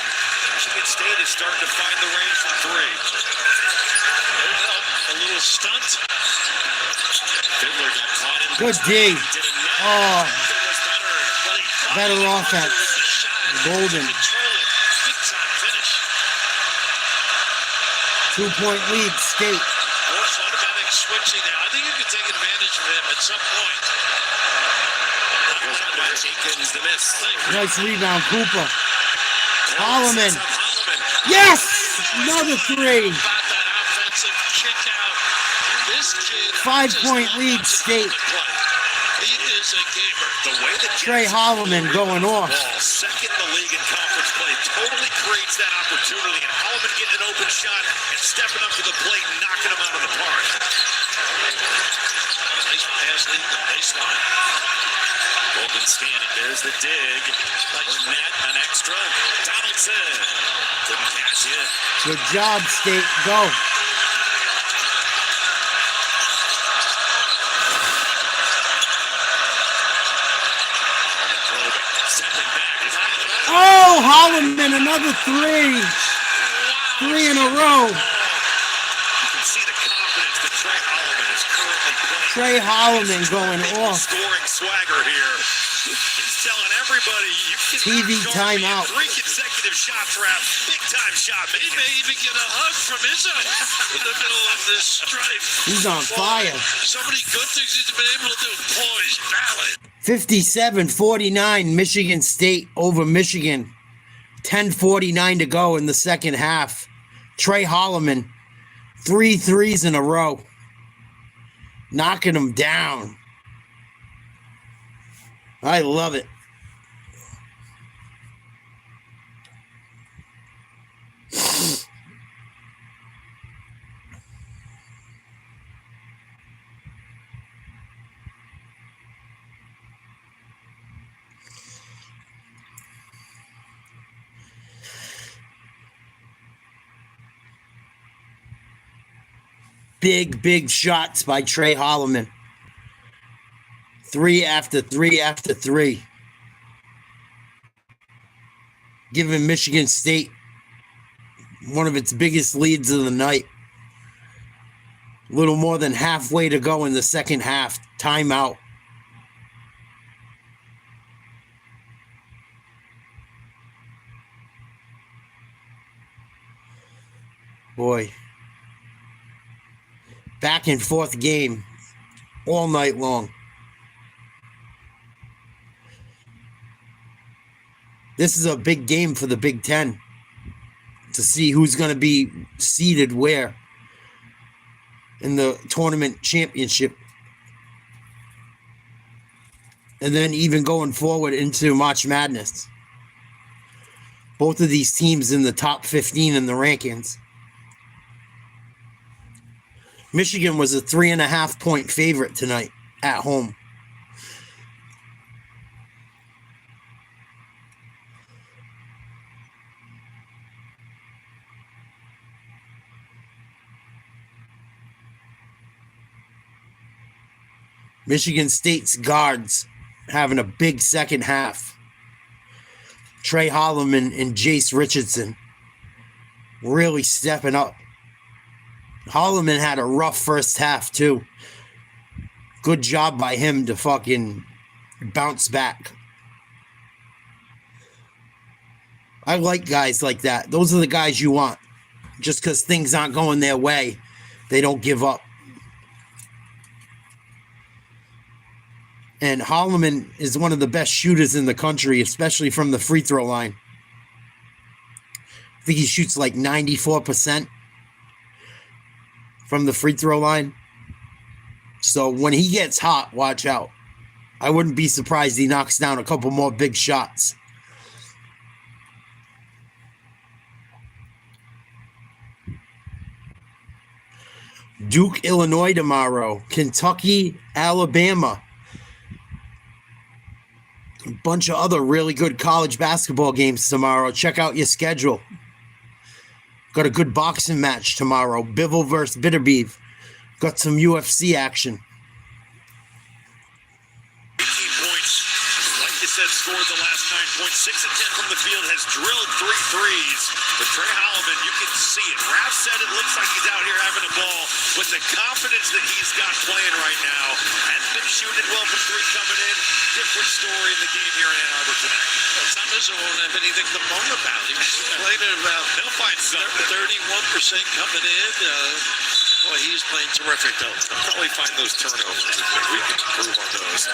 Michigan State is starting to find the range from 3. A little stunt. Fiddler got caught in. Good D. Did a nice. Oh, But he better offense. Golden. control it. Big time finish. 2-point lead, State. More automatic switching now. I think you can take advantage of him at some point. Goes on by Aikens, the miss. Nice rebound, Cooper. Holloman. Holloman. Yes! Another 3. About that offensive kick out. This kid 5-point just lead, loves State. to play. He is a gamer. The way that Trey Holloman going off. Ball, second in the league in conference play, totally creates that opportunity. And Holloman getting an open shot and stepping up to the plate and knocking him out of the park. Nice pass leading the baseline. Golden standing. There's the dig. Burnett, an extra. Donaldson. Couldn't cash in. Good job, State. Go. Oh, Holloman, another three. Three in a row. You can see the confidence that Trey Holloman is currently playing. Trey Holloman going off. Scoring swagger here. He's telling everybody you can TV timeout. 3 consecutive shot traps. Big time shot. He may even get a hug from Izzo in the middle of this strife. He's on fire. So many good things he's been able to do. Poise, balance. 57-49, Michigan State over Michigan. 10:49 to go in the second half. Trey Holloman, 3 threes in a row. Knocking them down. I love it. Big shots by Trey Holloman. 3 after 3 after 3. Giving Michigan State one of its biggest leads of the night. A little more than halfway to go in the second half. Timeout. Boy. Back and forth game all night long. This is a big game for the Big Ten to see who's going to be seeded where in the tournament championship. And then even going forward into March Madness. Both of these teams in the top 15 in the rankings. Michigan was a 3.5 point favorite tonight at home. Michigan State's guards having a big second half. Trey Holloman and Jace Richardson really stepping up. Holloman had a rough first half, too. Good job by him to fucking bounce back. I like guys like that. Those are the guys you want. Just because things aren't going their way, they don't give up. And Holloman is one of the best shooters in the country, especially from the free throw line. I think he shoots like 94%. From the free throw line. So when he gets hot, watch out. I wouldn't be surprised he knocks down a couple more big shots. Duke, Illinois tomorrow. Kentucky, Alabama. A bunch of other really good college basketball games tomorrow. Check out your schedule. Got a good boxing match tomorrow. Bivol versus Bitterbeef. Got some UFC action. 18 points. Like you said, scored the last 9 points. 6 of 10 from the field. Has drilled 3 threes. But Trey Holloman, you can see it. Raf said it looks like he's out here having a ball. With the confidence that he's got playing right now. Hasn't been shooting well from 3 coming in. Different story in the game here in Ann Arbor tonight. Well, Tom Izzo won't have anything to moan about. He was complaining about. He'll find something. 31% coming in. Boy, he's playing terrific, though. He'll probably find those turnovers. We can improve on those.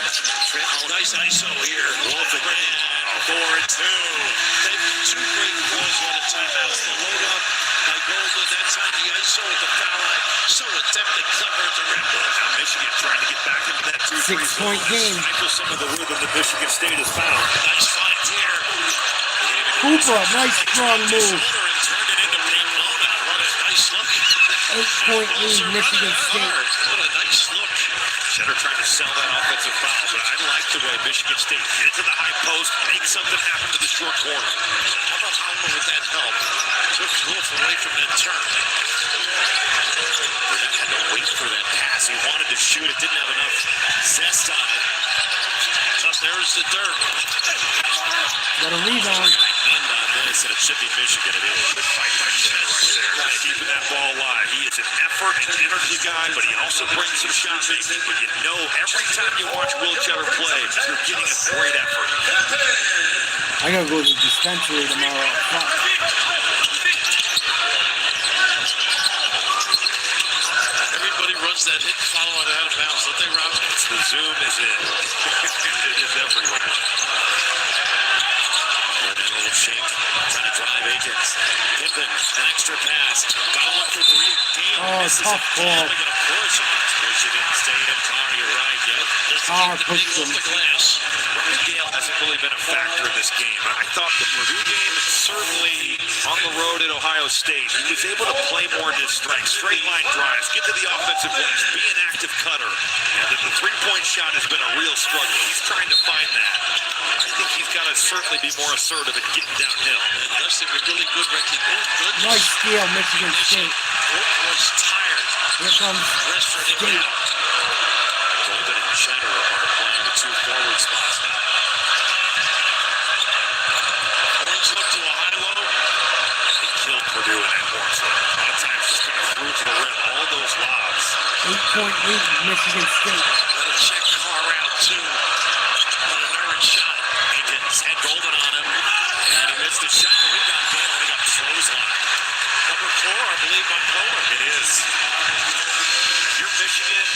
Nice ISO here. Wolf again. 4-2. They've 2 great calls on the timeouts. The load up by Golden. That's on the ISO at the foul line. So adept and clever at the red ball. Now Michigan trying to get back into that 2-3 6-point game. Stifle some of the rhythm that Michigan State has found. Nice find here. Cooper, nice strong move. Turned it into Pamplona. What a nice look. 8-point lead, Michigan State. What a nice look. Cheddar trying to sell that offensive foul, but I like the way Michigan State get to the high post, make something happen to the short corner. How about Alma with that help? Took Wolf away from that turn. Burnett had to wait for that pass. He wanted to shoot it, didn't have enough zest on it. So there's the dirt. Got a rebound. End on this, and it should be Michigan. It is. Good fight by Cheddar right there. Keeping that ball alive. He is an effort and energy guy, but he also brings some shot making. But you know, every time you watch Will Cheddar play, you're getting a great effort. I gotta go to the dispensary tomorrow. Fuck. Everybody runs that hit and follow it out of bounds, don't they, Rob? It's the zoom is in. It is everywhere. And then a little shake, trying to drive Akins. Pippen, an extra pass. Gotta look for three. Game misses tough it. ball. They're gonna push Michigan State and Carr, you're right. Carr pushed him. The glass. Ryan Gale hasn't really been a factor in this game. I thought the Purdue game, and certainly on the road at Ohio State, he was able to play more to his strengths. Straight line drives, get to the offensive glass, be an active cutter. And the three-point shot has been a real struggle. He's trying to find that. I think he's got to certainly be more assertive at getting downhill. And Dustin, a really good record. Nice steal, Michigan State. Was tired. Here comes Rest for him State. now. Golden and Cheddar are playing the two forward spots now. Horns look to a high-low. They killed Purdue in that Horns look. A lot of times just kind of threw to the rim. All those lobs. 8-point lead, Michigan State. Got to check Carr out, too. On an errant shot. Akins had Golden on him. And he missed the shot. The rebound Gale. He got clothesline. Number 4, I believe, on Kohler. It is. You're Michigan.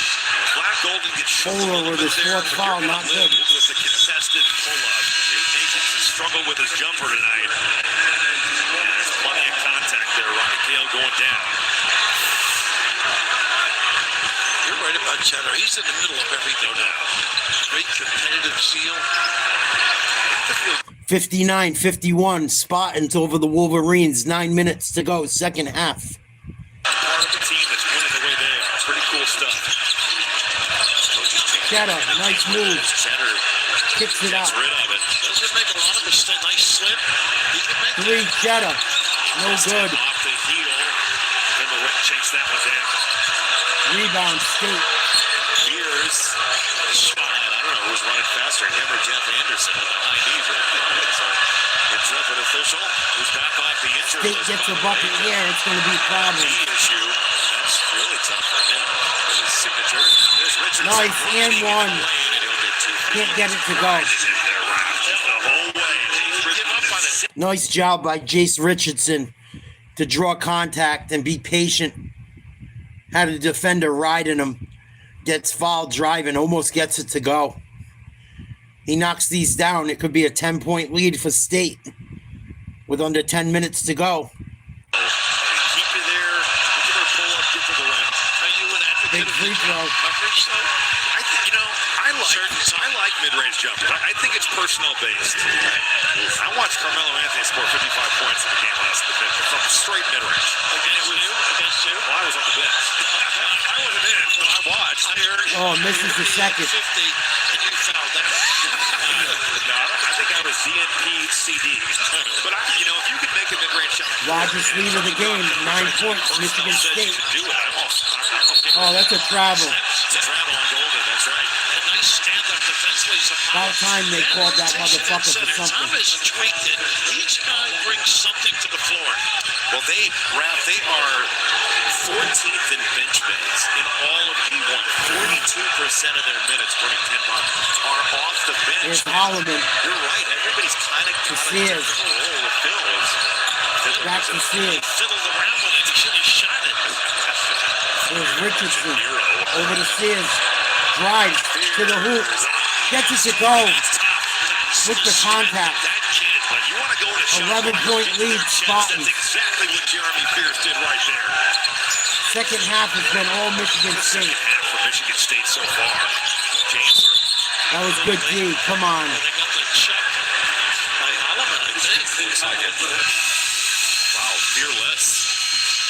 Black Golden gets Kohler with his fourth foul, not good. With the contested pull-up. Akins has struggled with his jumper tonight. And there's plenty of contact there. Ronnie Gale going down. You're right about Cheddar. He's in the middle of everything now. Great competitive seal. 59-51, Spartans over the Wolverines. 9 minutes to go, second half. Part of the team that's winning the way they are. Pretty cool stuff. Cheddar, nice move. Cheddar Kicks it out. gets rid of it. Doesn't make a lot of mistakes. Nice slip. He can make 3, Cheddar. No good. off the heel. Then the Wick chase that one down. Rebound, State. Here's the shot. I don't know who's running faster, him or Jeff Anderson with the high knee. So it's up an official who's back off the injury. State gets a bucket here, it's going to be a problem. Issue. That's really tough for him. With his signature. There's Richardson. Nice, and one. Can't get it to go. The whole way. Give up on it. Nice job by Jace Richardson to draw contact and be patient. Had a defender riding him. Gets fouled driving, almost gets it to go. He knocks these down. It could be a 10-point lead for State with under 10 minutes to go. Keep you there. Look at her pull up, get to the rim. Are you an advocate Big free throw. coverage, though? I think, I like mid-range jumpers. I think it's personnel based. I watched Carmelo Anthony score 55 points in the game last night from straight mid-range. Against you? Well, I was on the bench. I wasn't in, but I watched. Oh, misses the second. 50, and you fouled that. No, I think I was DNP CD. But if you can make a mid-range shot. Largest lead of the game, 9 points, Michigan State. Do it. Oh, that's a travel. It's a travel on Golden, that's right. A nice stand-up defensively. About time they called that motherfucker for something. Tom has tweaked it. Each guy brings something to the floor. Well, they are 14th in bench minutes in all of D1. 42% of their minutes, Brennan Kenmont, are off the bench. Here's Holloman. You're right. Everybody's kind of got a Sears. different role with Phil. Back to Sears. Fiddled around with it. He should have shot it. Here's Richardson. Over to Sears. Drives to the hoop. Gets it to go. With the contact. 11-point lead, Spartans. That's exactly what Jeremy Pierce did right there. Second half has been all Michigan State. Half for Michigan State so far. James. That was good D. Come on. They got the check by Holloman, I think. Wow, fearless.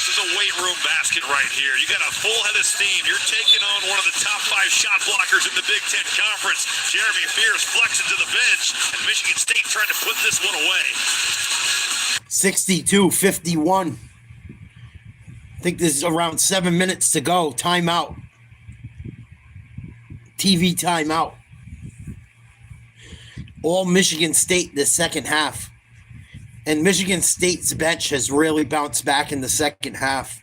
This is a weight room basket right here. You got a full head of steam. You're taking on one of the top 5 shot blockers in the Big Ten Conference. Jeremy Fears flexing to the bench, and Michigan State trying to put this one away. 62-51. I think this is around 7 minutes to go. Timeout. TV timeout. All Michigan State the second half. And Michigan State's bench has really bounced back in the second half.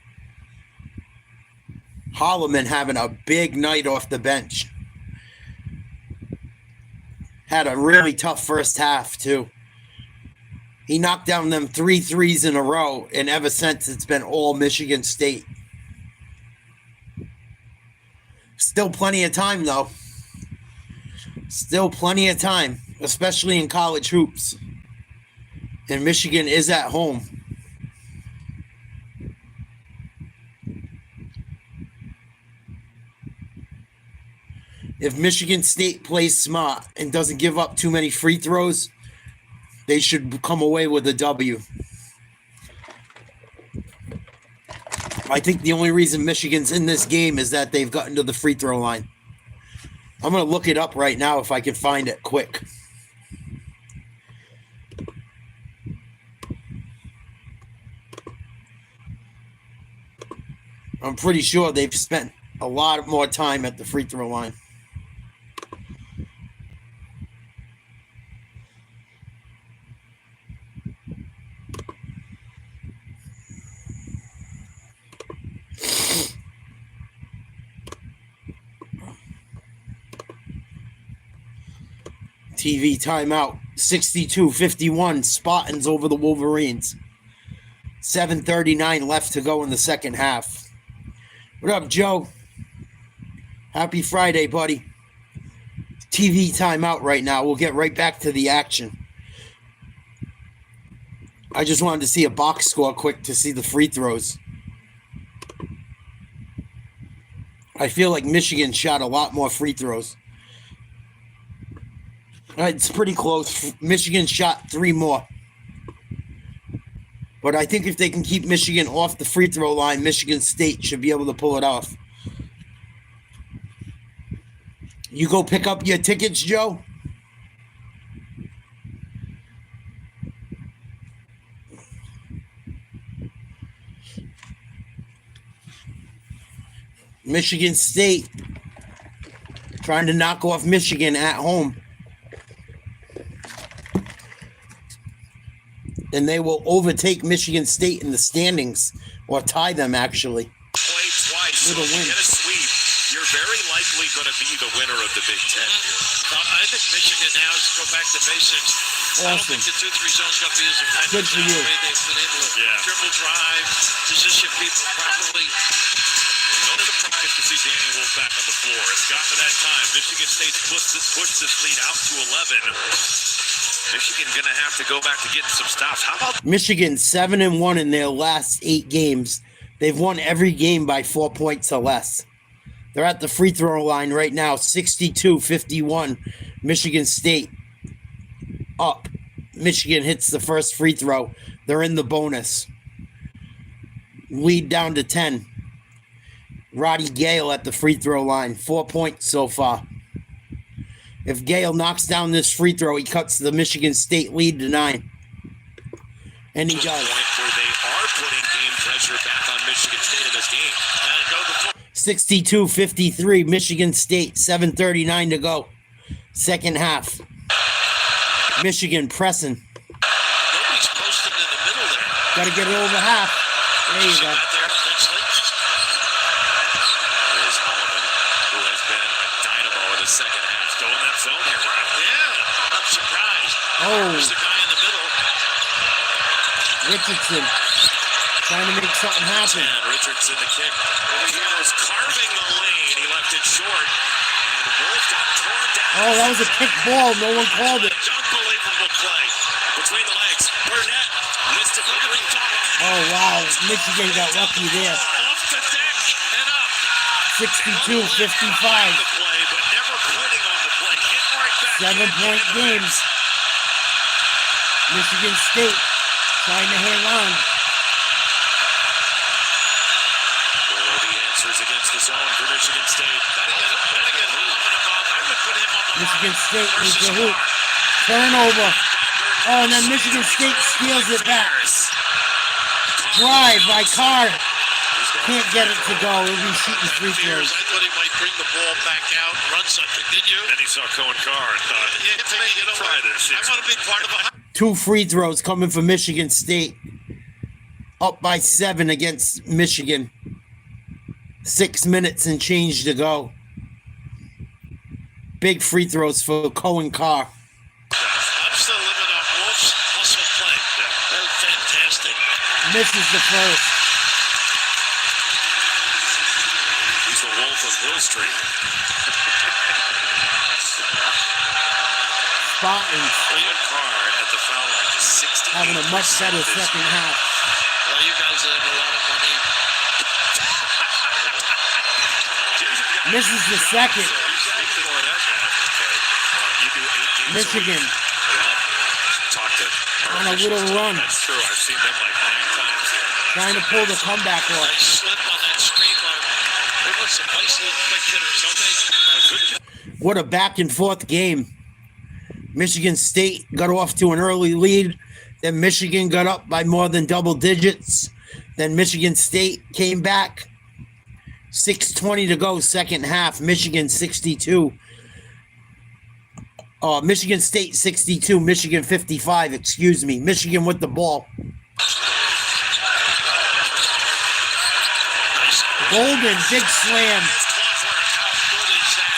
Holloman having a big night off the bench. Had a really tough first half, too. He knocked down them 3 threes in a row, and ever since it's been all Michigan State. Still plenty of time, though. Still plenty of time, especially in college hoops. And Michigan is at home. If Michigan State plays smart and doesn't give up too many free throws, they should come away with a W. I think the only reason Michigan's in this game is that they've gotten to the free throw line. I'm going to look it up right now if I can find it quick. I'm pretty sure they've spent a lot more time at the free throw line. TV timeout. 62-51. Spartans over the Wolverines. 7:39 left to go in the second half. What up, Joe? Happy Friday, buddy. TV timeout right now. We'll get right back to the action. I just wanted to see a box score quick to see the free throws. I feel like Michigan shot a lot more free throws. It's pretty close. Michigan shot 3 more. But I think if they can keep Michigan off the free throw line, Michigan State should be able to pull it off. You go pick up your tickets, Joe? Michigan State trying to knock off Michigan at home. And they will overtake Michigan State in the standings, or tie them, actually. Play twice, so if you get a sweep, you're very likely going to be the winner of the Big Ten here. I think Michigan now has to go back to basics. I don't think the 2-3 zone's going to be as effective Good for now, you. the way they've been able to dribble drive, position people properly. No surprise to see Danny Wolf back on the floor. It's gotten to that time. Michigan State's pushed this lead out to 11. Michigan going to have to go back to getting some stops. How about Michigan 7-1 in their last 8 games. They've won every game by 4 points or less. They're at the free throw line right now, 62-51. Michigan State up. Michigan hits the first free throw. They're in the bonus. Lead down to 10. Roddy Gale at the free throw line, 4 points so far. If Gale knocks down this free throw, he cuts the Michigan State lead to 9. And he does. where they are putting game pressure back on Michigan State in this game? 62-53, Michigan State, 7:39 to go. Second half. Michigan pressing. Nobody's posting in the middle there. Got to get it over half. There you go. There's Holloman, who has been a dynamo in the second half. Still in that zone here, Brian. Yeah, I'm surprised. Oh. There's the guy in the middle. Richardson trying to make something happen. And Richardson, the kick. Over here was carving the lane. He left it short. And Wolf got torn down. Oh, that was a kick ball. No one called it. Unbelievable play. Between the legs. Burnett missed it. Oh, wow. Michigan got lucky there. Off the deck and up. 62-55. The play, but never quitting on the play. Getting right back. 7-point games. Michigan State Trying to hang on. Where are the answers against the zone for Michigan State? Michigan State needs the hoop. Turnover. Oh, and then Michigan State steals it back. Drive by Carr. Can't get it to go. He'll be shooting free throws. I thought he might bring the ball back out and run something, did you? Then he saw Cohen Carr and thought, try this. I want to be part of a... 2 free throws coming for Michigan State. Up by 7 against Michigan. 6 minutes and change to go. Big free throws for Cohen Carr. I'm still living on Wolf's hustle play. That was fantastic. Misses the first. He's the Wolf of Hill Street. Spartans Cohen Carr at the foul line is 68. having a much better second half. Well, you guys have a lot of money. Misses the second. Michigan on a little run. That's true. I've seen them like 9 times here. Trying to pull the comeback I off. slipped on that screen line. It was some nice little quick hitters, don't they? What a back and forth game. Michigan State got off to an early lead. Then Michigan got up by more than double digits. Then Michigan State came back. 6:20 to go, second half. Michigan 62. Michigan State 62, Michigan 55, excuse me. Michigan with the ball. Golden, big slam.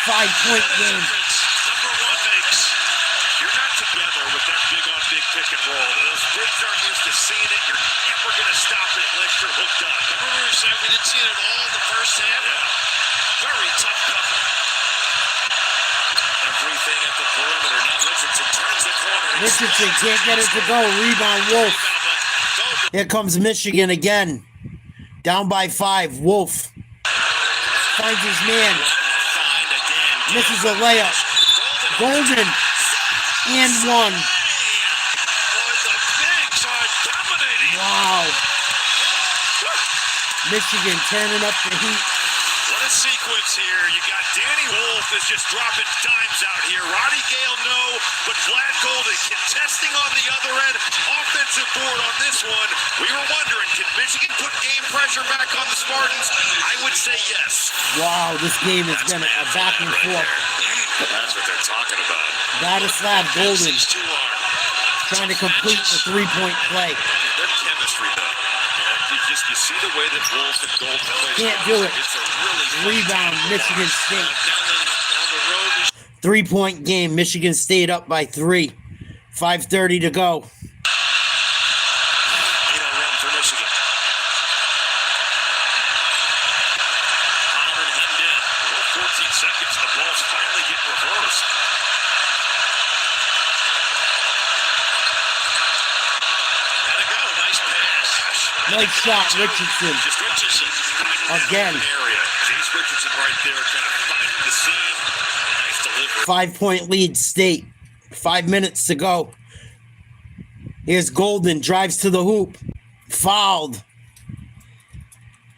5-point game. You're not together with that big on big pick and roll. Those bigs aren't used to seeing it. You're never going to stop it unless you're hooked up. Remember we said we didn't see it at all in the first half? Yeah. Very tough cover. Everything at the perimeter. Now Richardson turns the corner. Richardson can't get it to go. Rebound, Wolf. Here comes Michigan again. Down by 5. Wolf finds his man. Misses a layup. Golden and 1. Wow. Michigan turning up the heat. What a sequence here. You got Danny Wolf is just dropping dimes out here. Roddy Gale, no, but Vlad Golden contesting on the other end. Offensive board on this one. We were wondering, can Michigan put game pressure back on the Spartans? I would say yes. Wow, this game has been a back and forth. That's what they're talking about. Vladislav Golden trying to complete the 3-point play. Their chemistry, though. You see the way that Wolf and Golden play. Can't do it. It's a really Rebound, Michigan State. 3-point game. Michigan State up by 3. 5:30 to go. 8-0 run for Michigan. Holland hemmed in. 14 seconds. The ball's finally getting reversed. Gotta go. Nice pass. Nice shot, Richardson. Just Richardson. Again. Area. Chase Richardson right there kind of finding the seam. Nice delivery. 5-point lead, State. 5 minutes to go. Here's Golden. Drives to the hoop. Fouled.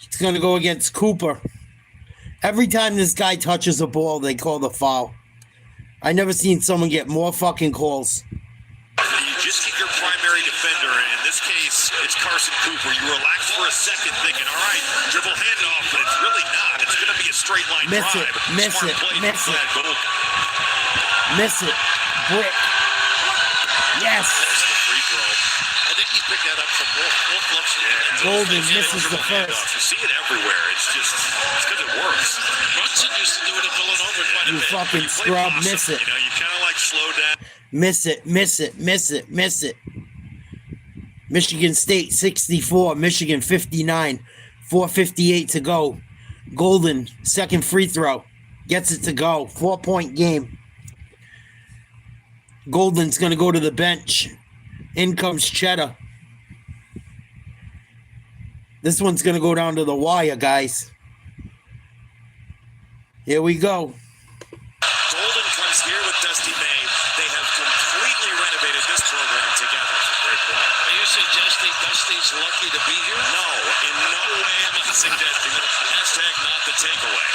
It's going to go against Cooper. Every time this guy touches a ball, they call the foul. I never seen someone get more fucking calls. You just get your primary defender, and in this case, it's Carson Cooper. You relax for a second thinking, all right, dribble handoff, but it's really not. It's going to be a straight line Miss drive. it, miss Smart it, play miss from it. Vlad Golden. Miss it. Brick. Yes. That's the free throw. I think he picked that up from Wolf. Wolf loves to do that. Golden misses the Dribble first. handoff. You see it everywhere. It's because it works. Brunson used to do it at Villanova quite a You bit. fucking Play scrub, possum. miss it. You know, you kind of like slow down. Miss it, miss it, miss it, miss it. Michigan State 64, Michigan 59, 4:58 to go. Golden, second free throw, gets it to go. 4-point game. Golden's going to go to the bench. In comes Cheddar. This one's going to go down to the wire, guys. Here we go. Golden comes here here with Dusty May, they have completely renovated this program together. Great point. Are you suggesting Dusty's lucky to be here? No, in no way am I suggesting that. Hashtag not the takeaway.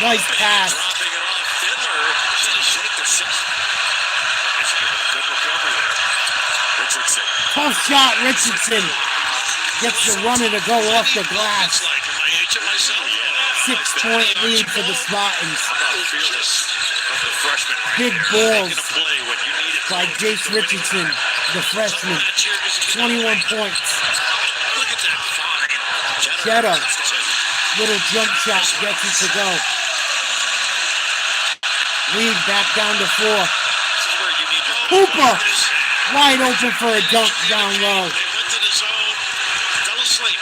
Nice pass. Dropping it off. Fiddler should have shaped the six. Michigan with a good recovery there. Richardson. Tough shot, Richardson. Gets the runner to go off the glass. It's like, am I aging myself? 6-point lead for the Spartans. How about fearless of the freshman right Big there? balls Making a play when you need it. by Jace Richardson, the freshman. 21 points. Look at that fine. Cheddar. Little jump shot gets it to go. Lead back down to 4. This is where you need your Hooper wide open for a dunk down low. They went to the zone, fell asleep.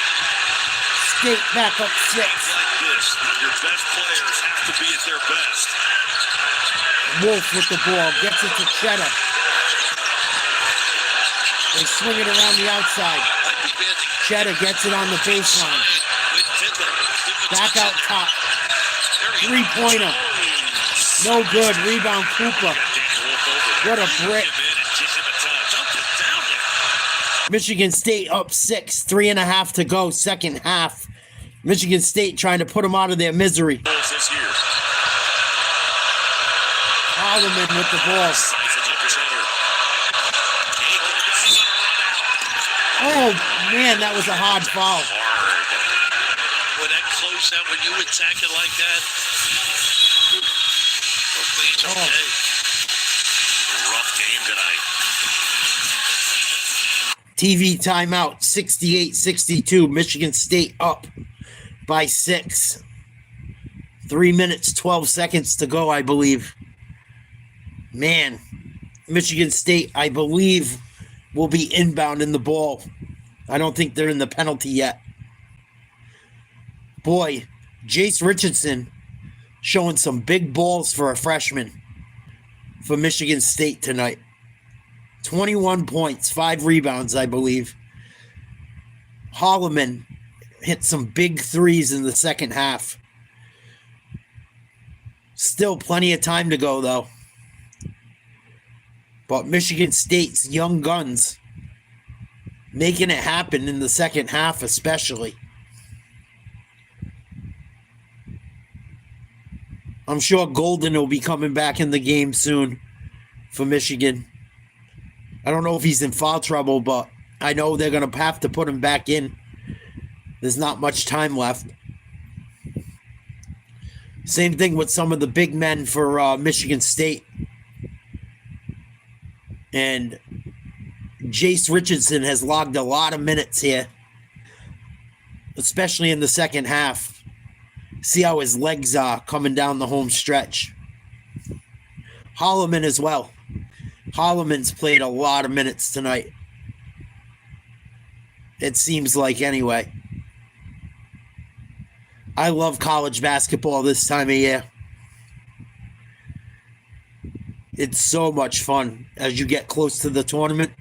State back up 6. Like this, your best players have to be at their best. Wolf with the ball gets it to Cheddar. They swing it around the outside. Cheddar gets it on the baseline. Back out top. 3-pointer. No good. Rebound Cooper. What a brick. Michigan State up 6. 3.5 to go. Second half. Michigan State trying to put them out of their misery. This year. Holloman with the ball. Oh, man, that was a hard foul. When that close out, when you attack it like that, hopefully it's okay. Rough game tonight. TV timeout, 68-62. Michigan State up by 6. 3 minutes, 12 seconds to go, I believe. Man, Michigan State, I believe, will be inbound in the ball. I don't think they're in the penalty yet. Boy, Jace Richardson showing some big balls for a freshman for Michigan State tonight. 21 points, 5 rebounds, I believe. Holloman hit some big threes in the second half. Still plenty of time to go, though. But Michigan State's young guns making it happen in the second half, especially. I'm sure Golden will be coming back in the game soon for Michigan. I don't know if he's in foul trouble, but I know they're going to have to put him back in. There's not much time left. Same thing with some of the big men for Michigan State. And Jace Richardson has logged a lot of minutes here, especially in the second half. See how his legs are coming down the home stretch. Holloman as well. Holloman's played a lot of minutes tonight. It seems like, anyway. I love college basketball this time of year. It's so much fun as you get close to the tournament.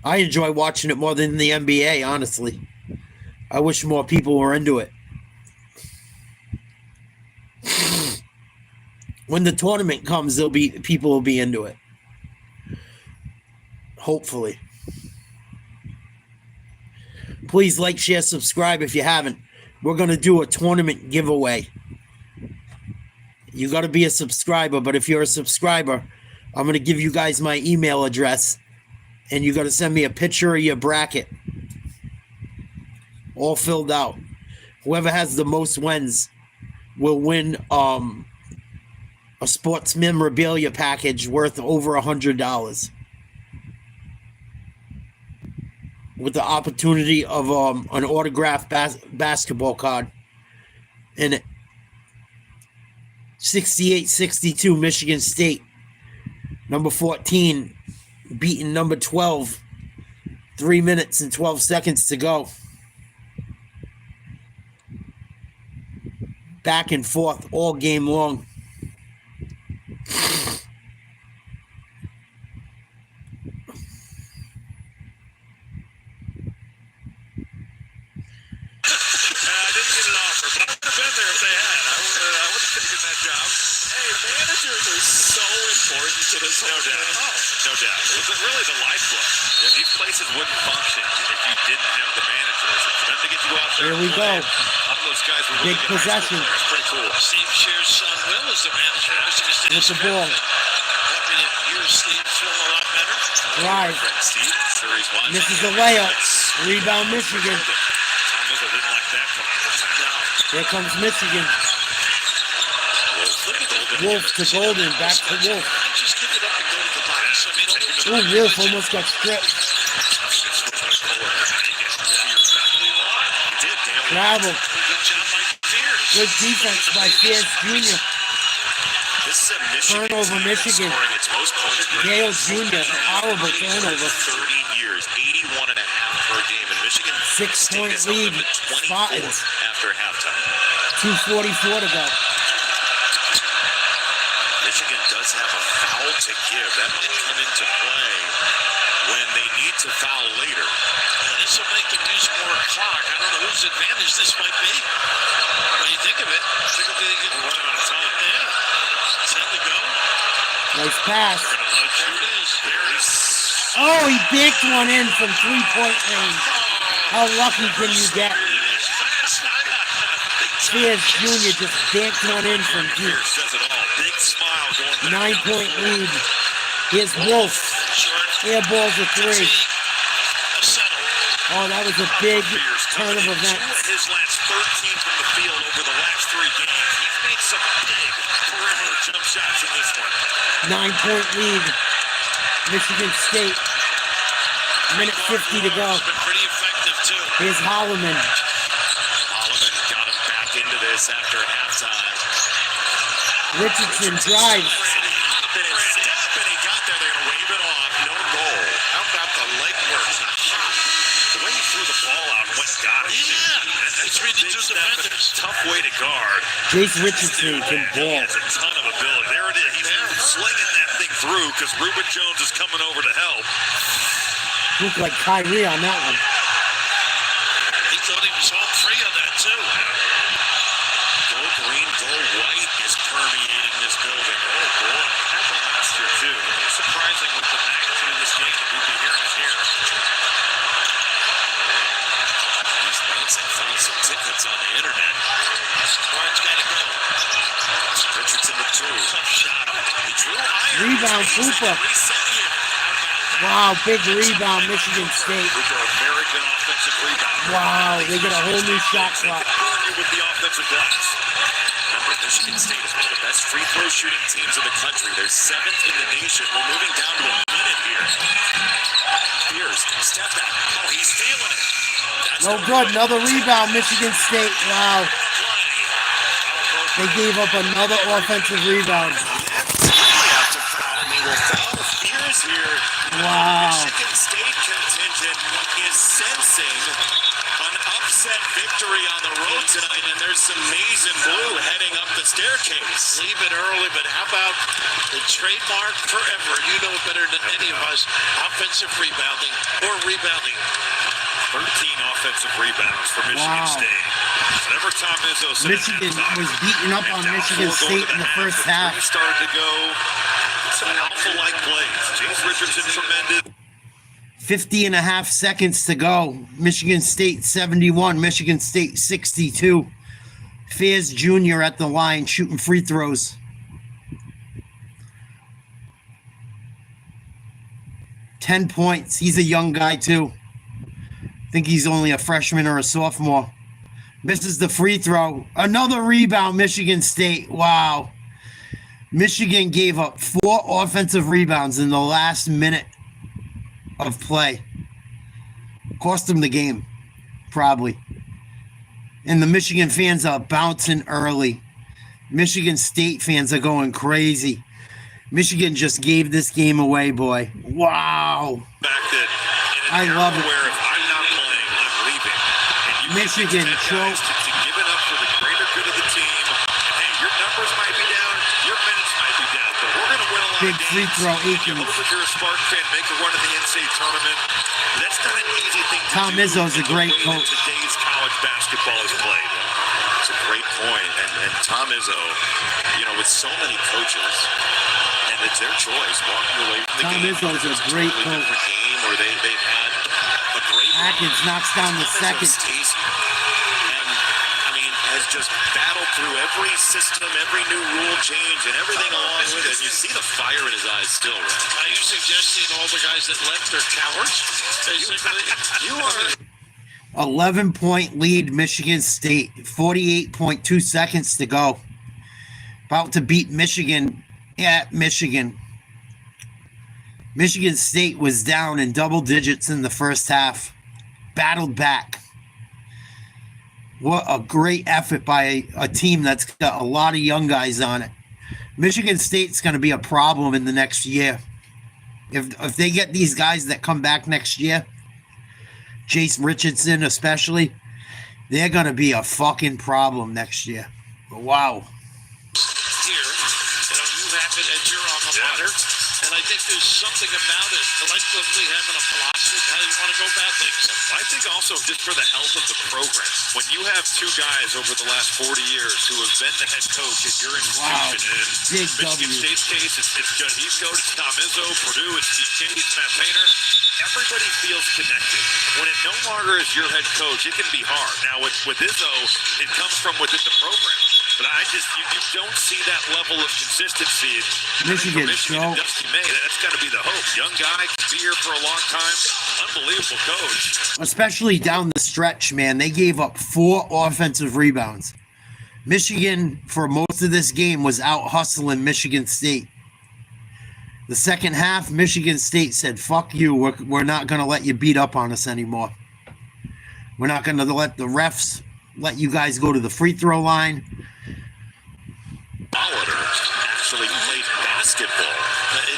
I enjoy watching it more than the NBA, honestly. I wish more people were into it. When the tournament comes, people will be into it. Hopefully. Please like, share, subscribe if you haven't. We're going to do a tournament giveaway. You got to be a subscriber, but if you're a subscriber, I'm going to give you guys my email address, and you got to send me a picture of your bracket, all filled out. Whoever has the most wins will win a sports memorabilia package worth over $100, with the opportunity of an autographed basketball card in it. 68-62 Michigan State. Number 14 beating number 12. 3 minutes and 12 seconds to go. Back and forth all game long. I would have been there if they had. I would have taken that job. Hey, managers are so important to this. No doubt. No doubt. It was really the lifeblood. These places wouldn't function if you didn't have the managers. For them to get to go out there. Here we go. Some of those guys were Big really good high school possession. players. Pretty cool. Steve Shear's son Will is the manager of Michigan State. With the ball. Happy to hear Steve feeling a lot better. Drive. Friend Steve, I'm sure he's watching. Misses the layup. Rebound Michigan. Tom Izzo didn't like that coming. Here comes Michigan. Wolf to Golden. Back to Wolf. Just give it up and go to the box. I mean, Ooh, Wolf almost got stripped. Travel. good job by Fears. Good defense by Fears Jr. This is a Michigan Turnover, team Michigan. scoring its most points per Gale game. Jr. Horrible turnover. 30 years, 81 and a half per game. And Michigan 6-point is up lead. to 24 Spartans. after halftime. 2:44 to go. Michigan does have a foul to give. That might come into play when they need to foul later. This will make them use more clock. I don't know whose advantage this might be. When you think of it, they get Running out of time. Yeah. 10 to go. Nice pass. They're gonna let There you. it is. There is. Oh, he banked one in from 3-point range. How lucky can you get? It's fast. Spears Jr. just banked one in from deep. Pierce says it all. Big smile going back. 9-point lead. Here's Wolf. Short. Air balls a three. A settle. Oh, that was a big Pierce turn coming of in events. his last 13 from the field over the last 3 games. He's made some big perimeter jump shots in this one. 9-point lead. Michigan State. Minute 50 to go. It's been pretty effective, too. Here's Holloman. Holloman got him back into this after halftime. Richardson drives. And he got there. They're going to wave it off. No goal. How about the leg work? The way he threw the ball out and went and got it. Yeah. It's really Big two step and defenders. tough way to guard. Jace Richardson can He ball. has a ton of ability. There it is. He's slinging that thing through because Reuben Jones is coming over to help. Looked like Kyrie on that one. He thought he was home free on that, too. Go green, go white is permeating this building. Oh boy, happened last year too. It's surprising with the magnitude of this game that we'd be hearing it here. East Lansing found some tickets on the internet. Orange got to go. Richardson with 2. Tough shot. He drew higher. Rebound, Cooper. Reset here. Wow, big rebound, Michigan State. Cooper, a very good offensive rebound. Wow, they get a whole new shot clock. With the offensive glass. Remember, Michigan State is one of the best free throw shooting teams in the country. They're 7th in the nation. We're moving down to a minute here. Fears, step back. Oh, he's feeling it. That's No good, another rebound, Michigan State. Wow, they gave up another offensive rebound. Fears here. Wow. Michigan State contingent is sensing an upset victory on the road tonight, and there's some maize and blue heading up the staircase. Leave it early, but how about the trademark forever? You know better than any of us. Offensive rebounding or rebounding. 13 offensive rebounds for Michigan Wow. State. Whenever Tom Izzo said Michigan was beating up on Michigan State in the first half. Started to go some alpha-like plays. James Richardson tremendous. 50 and a half seconds to go. Michigan State 71, Michigan State 62. Fears Jr. at the line shooting free throws. 10 points. He's a young guy too. I think he's only a freshman or a sophomore. Misses the free throw. Another rebound, Michigan State. Wow. Michigan gave up 4 offensive rebounds in the last minute of play. Cost them the game, probably. And the Michigan fans are bouncing early. Michigan State fans are going crazy. Michigan just gave this game away, boy. Wow. Fact that I love it. where if I'm not playing, I'm leaving. And you Michigan chose to give it up for the greater good of the team. Hey, your numbers might be down, your minutes might be down, but we're going to win a lot Big of games. free throw, You Aikens. hope if you're a Spark fan, make a run at the NCAA tournament. That's not an easy thing to Tom do. Izzo's a in the great way that coach. Today's college basketball is played. So point. And Tom Izzo, with so many coaches, and it's their choice walking away from the Tom game. Izzo's a It's great totally coach. different game, or they've had a great Atkins knocks down the Tom Izzo second. stays, and has just battled through every system, every new rule change, and everything along with it. You see the fire in his eyes still, right? Are you suggesting all the guys that left are cowards? Basically, You are. 11-point lead, Michigan State. 48.2 seconds to go. About to beat Michigan at Michigan. Michigan State was down in double digits in the first half. Battled back. What a great effort by a team that's got a lot of young guys on it. Michigan State's going to be a problem in the next year. If they get these guys that come back next year, Jason Richardson especially, they're going to be a fucking problem next year. Wow. here, you have it at your alma mater, and I think there's something about it, collectively having a philosophy of how you want to go about things. I think also just for the health of the program, when you have two guys over the last 40 years who have been the head coach at your institution, and Big Michigan W. State's case, it's Judd Heathcote, it's Tom Izzo, Purdue, it's Steve Cady, it's Matt Painter. Everybody feels connected. When it no longer is your head coach, it can be hard. Now with Izzo, it comes from within the program. But I just, you don't see that level of consistency. Michigan, And Dusty May, that's got to be the hope. Young guy, can be here for a long time. Unbelievable coach. Especially down the stretch, man. They gave up 4 offensive rebounds. Michigan, for most of this game, was out hustling Michigan State. The second half, Michigan State said, fuck you. We're not going to let you beat up on us anymore. We're not going to let the refs let you guys go to the free throw line. Molitor actually played basketball. Any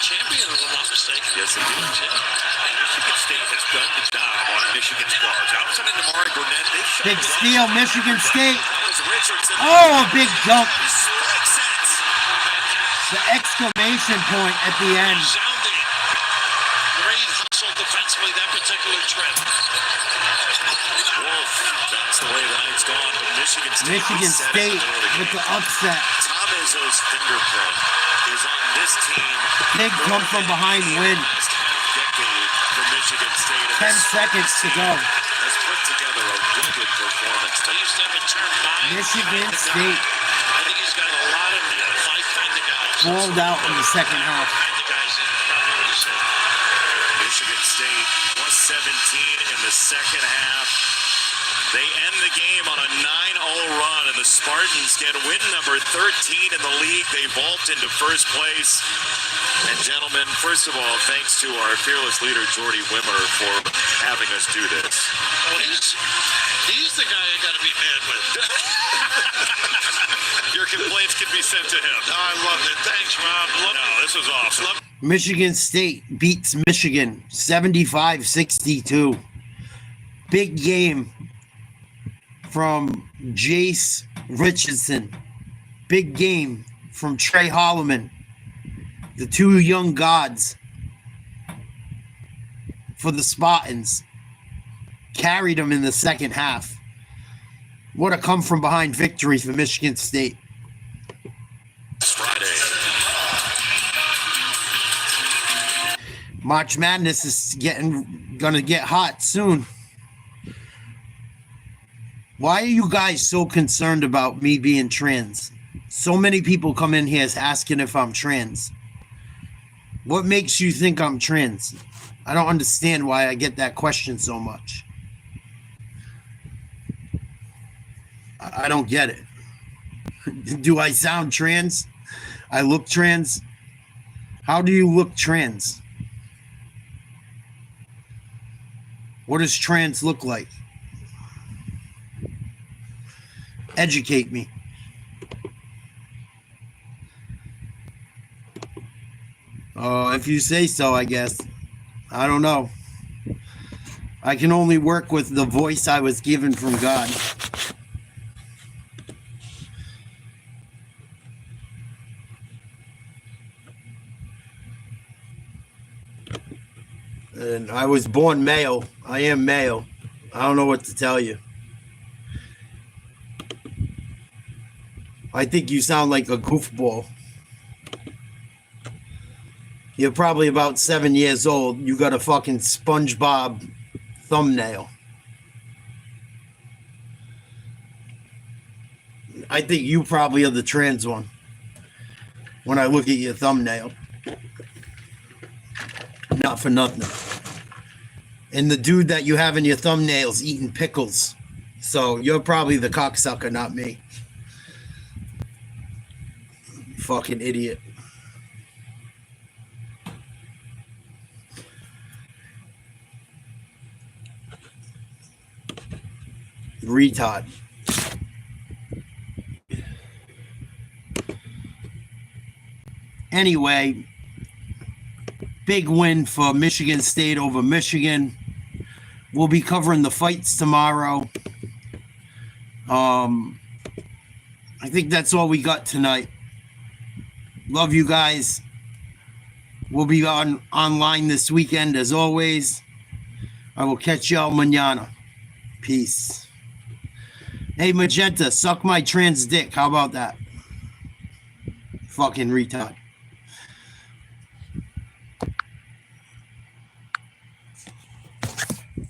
champion, if I'm not mistaken. Yes, it is. Michigan State has done the job on Michigan's guards. Outside of Damari Burnett, they shot Big well. steal, Michigan State. Thomas Richardson. Oh, a big dunk. Strikes it. The exclamation point at the end. Sounding. Great hustle defensively, that particular trip. Wolf, that's the way the night's gone. But Michigan State, Michigan set State it for with the upset. Tom Izzo's fingerprint is on this team. Big come from behind win. Last half decade for Michigan State. 10 And this seconds to go. has put together a rugged performance. They used to have a term, Michigan State I think he's got a lot of five kind of guys. balled out in the second half. Kind of guys that probably would have said. Michigan State plus 17 in the second half. They end the game on a 9-0 run, and the Spartans get win number 13 in the league. They vault into first place. And gentlemen, first of all, thanks to our fearless leader, Jordy Wimmer, for having us do this. Well, he's the guy I got to be mad with. Your complaints can be sent to him. Oh, I loved it. Thanks, Rob. No, this was awesome. Michigan State beats Michigan 75-62. Big game from Jace Richardson. Big game from Trey Holloman. The two young gods for the Spartans. Carried them in the second half. What a come from behind victory for Michigan State. Friday. March Madness is gonna get hot soon. Why are you guys so concerned about me being trans? So many people come in here asking if I'm trans. What makes you think I'm trans? I don't understand why I get that question so much. I don't get it. Do I sound trans? I look trans? How do you look trans? What does trans look like? Educate me. If you say so, I guess. I don't know. I can only work with the voice I was given from God. And I was born male. I am male. I don't know what to tell you. I think you sound like a goofball. You're probably about 7 years old. You got a fucking SpongeBob thumbnail. I think you probably are the trans one when I look at your thumbnail. Not for nothing. And the dude that you have in your thumbnails eating pickles. So you're probably the cocksucker, not me. Fucking idiot. Retard. Anyway, big win for Michigan State over Michigan. We'll be covering the fights tomorrow. I think that's all we got tonight. Love you guys. We'll be online this weekend as always. I will catch y'all mañana. Peace. Hey, Magenta, suck my trans dick. How about that? Fucking retard.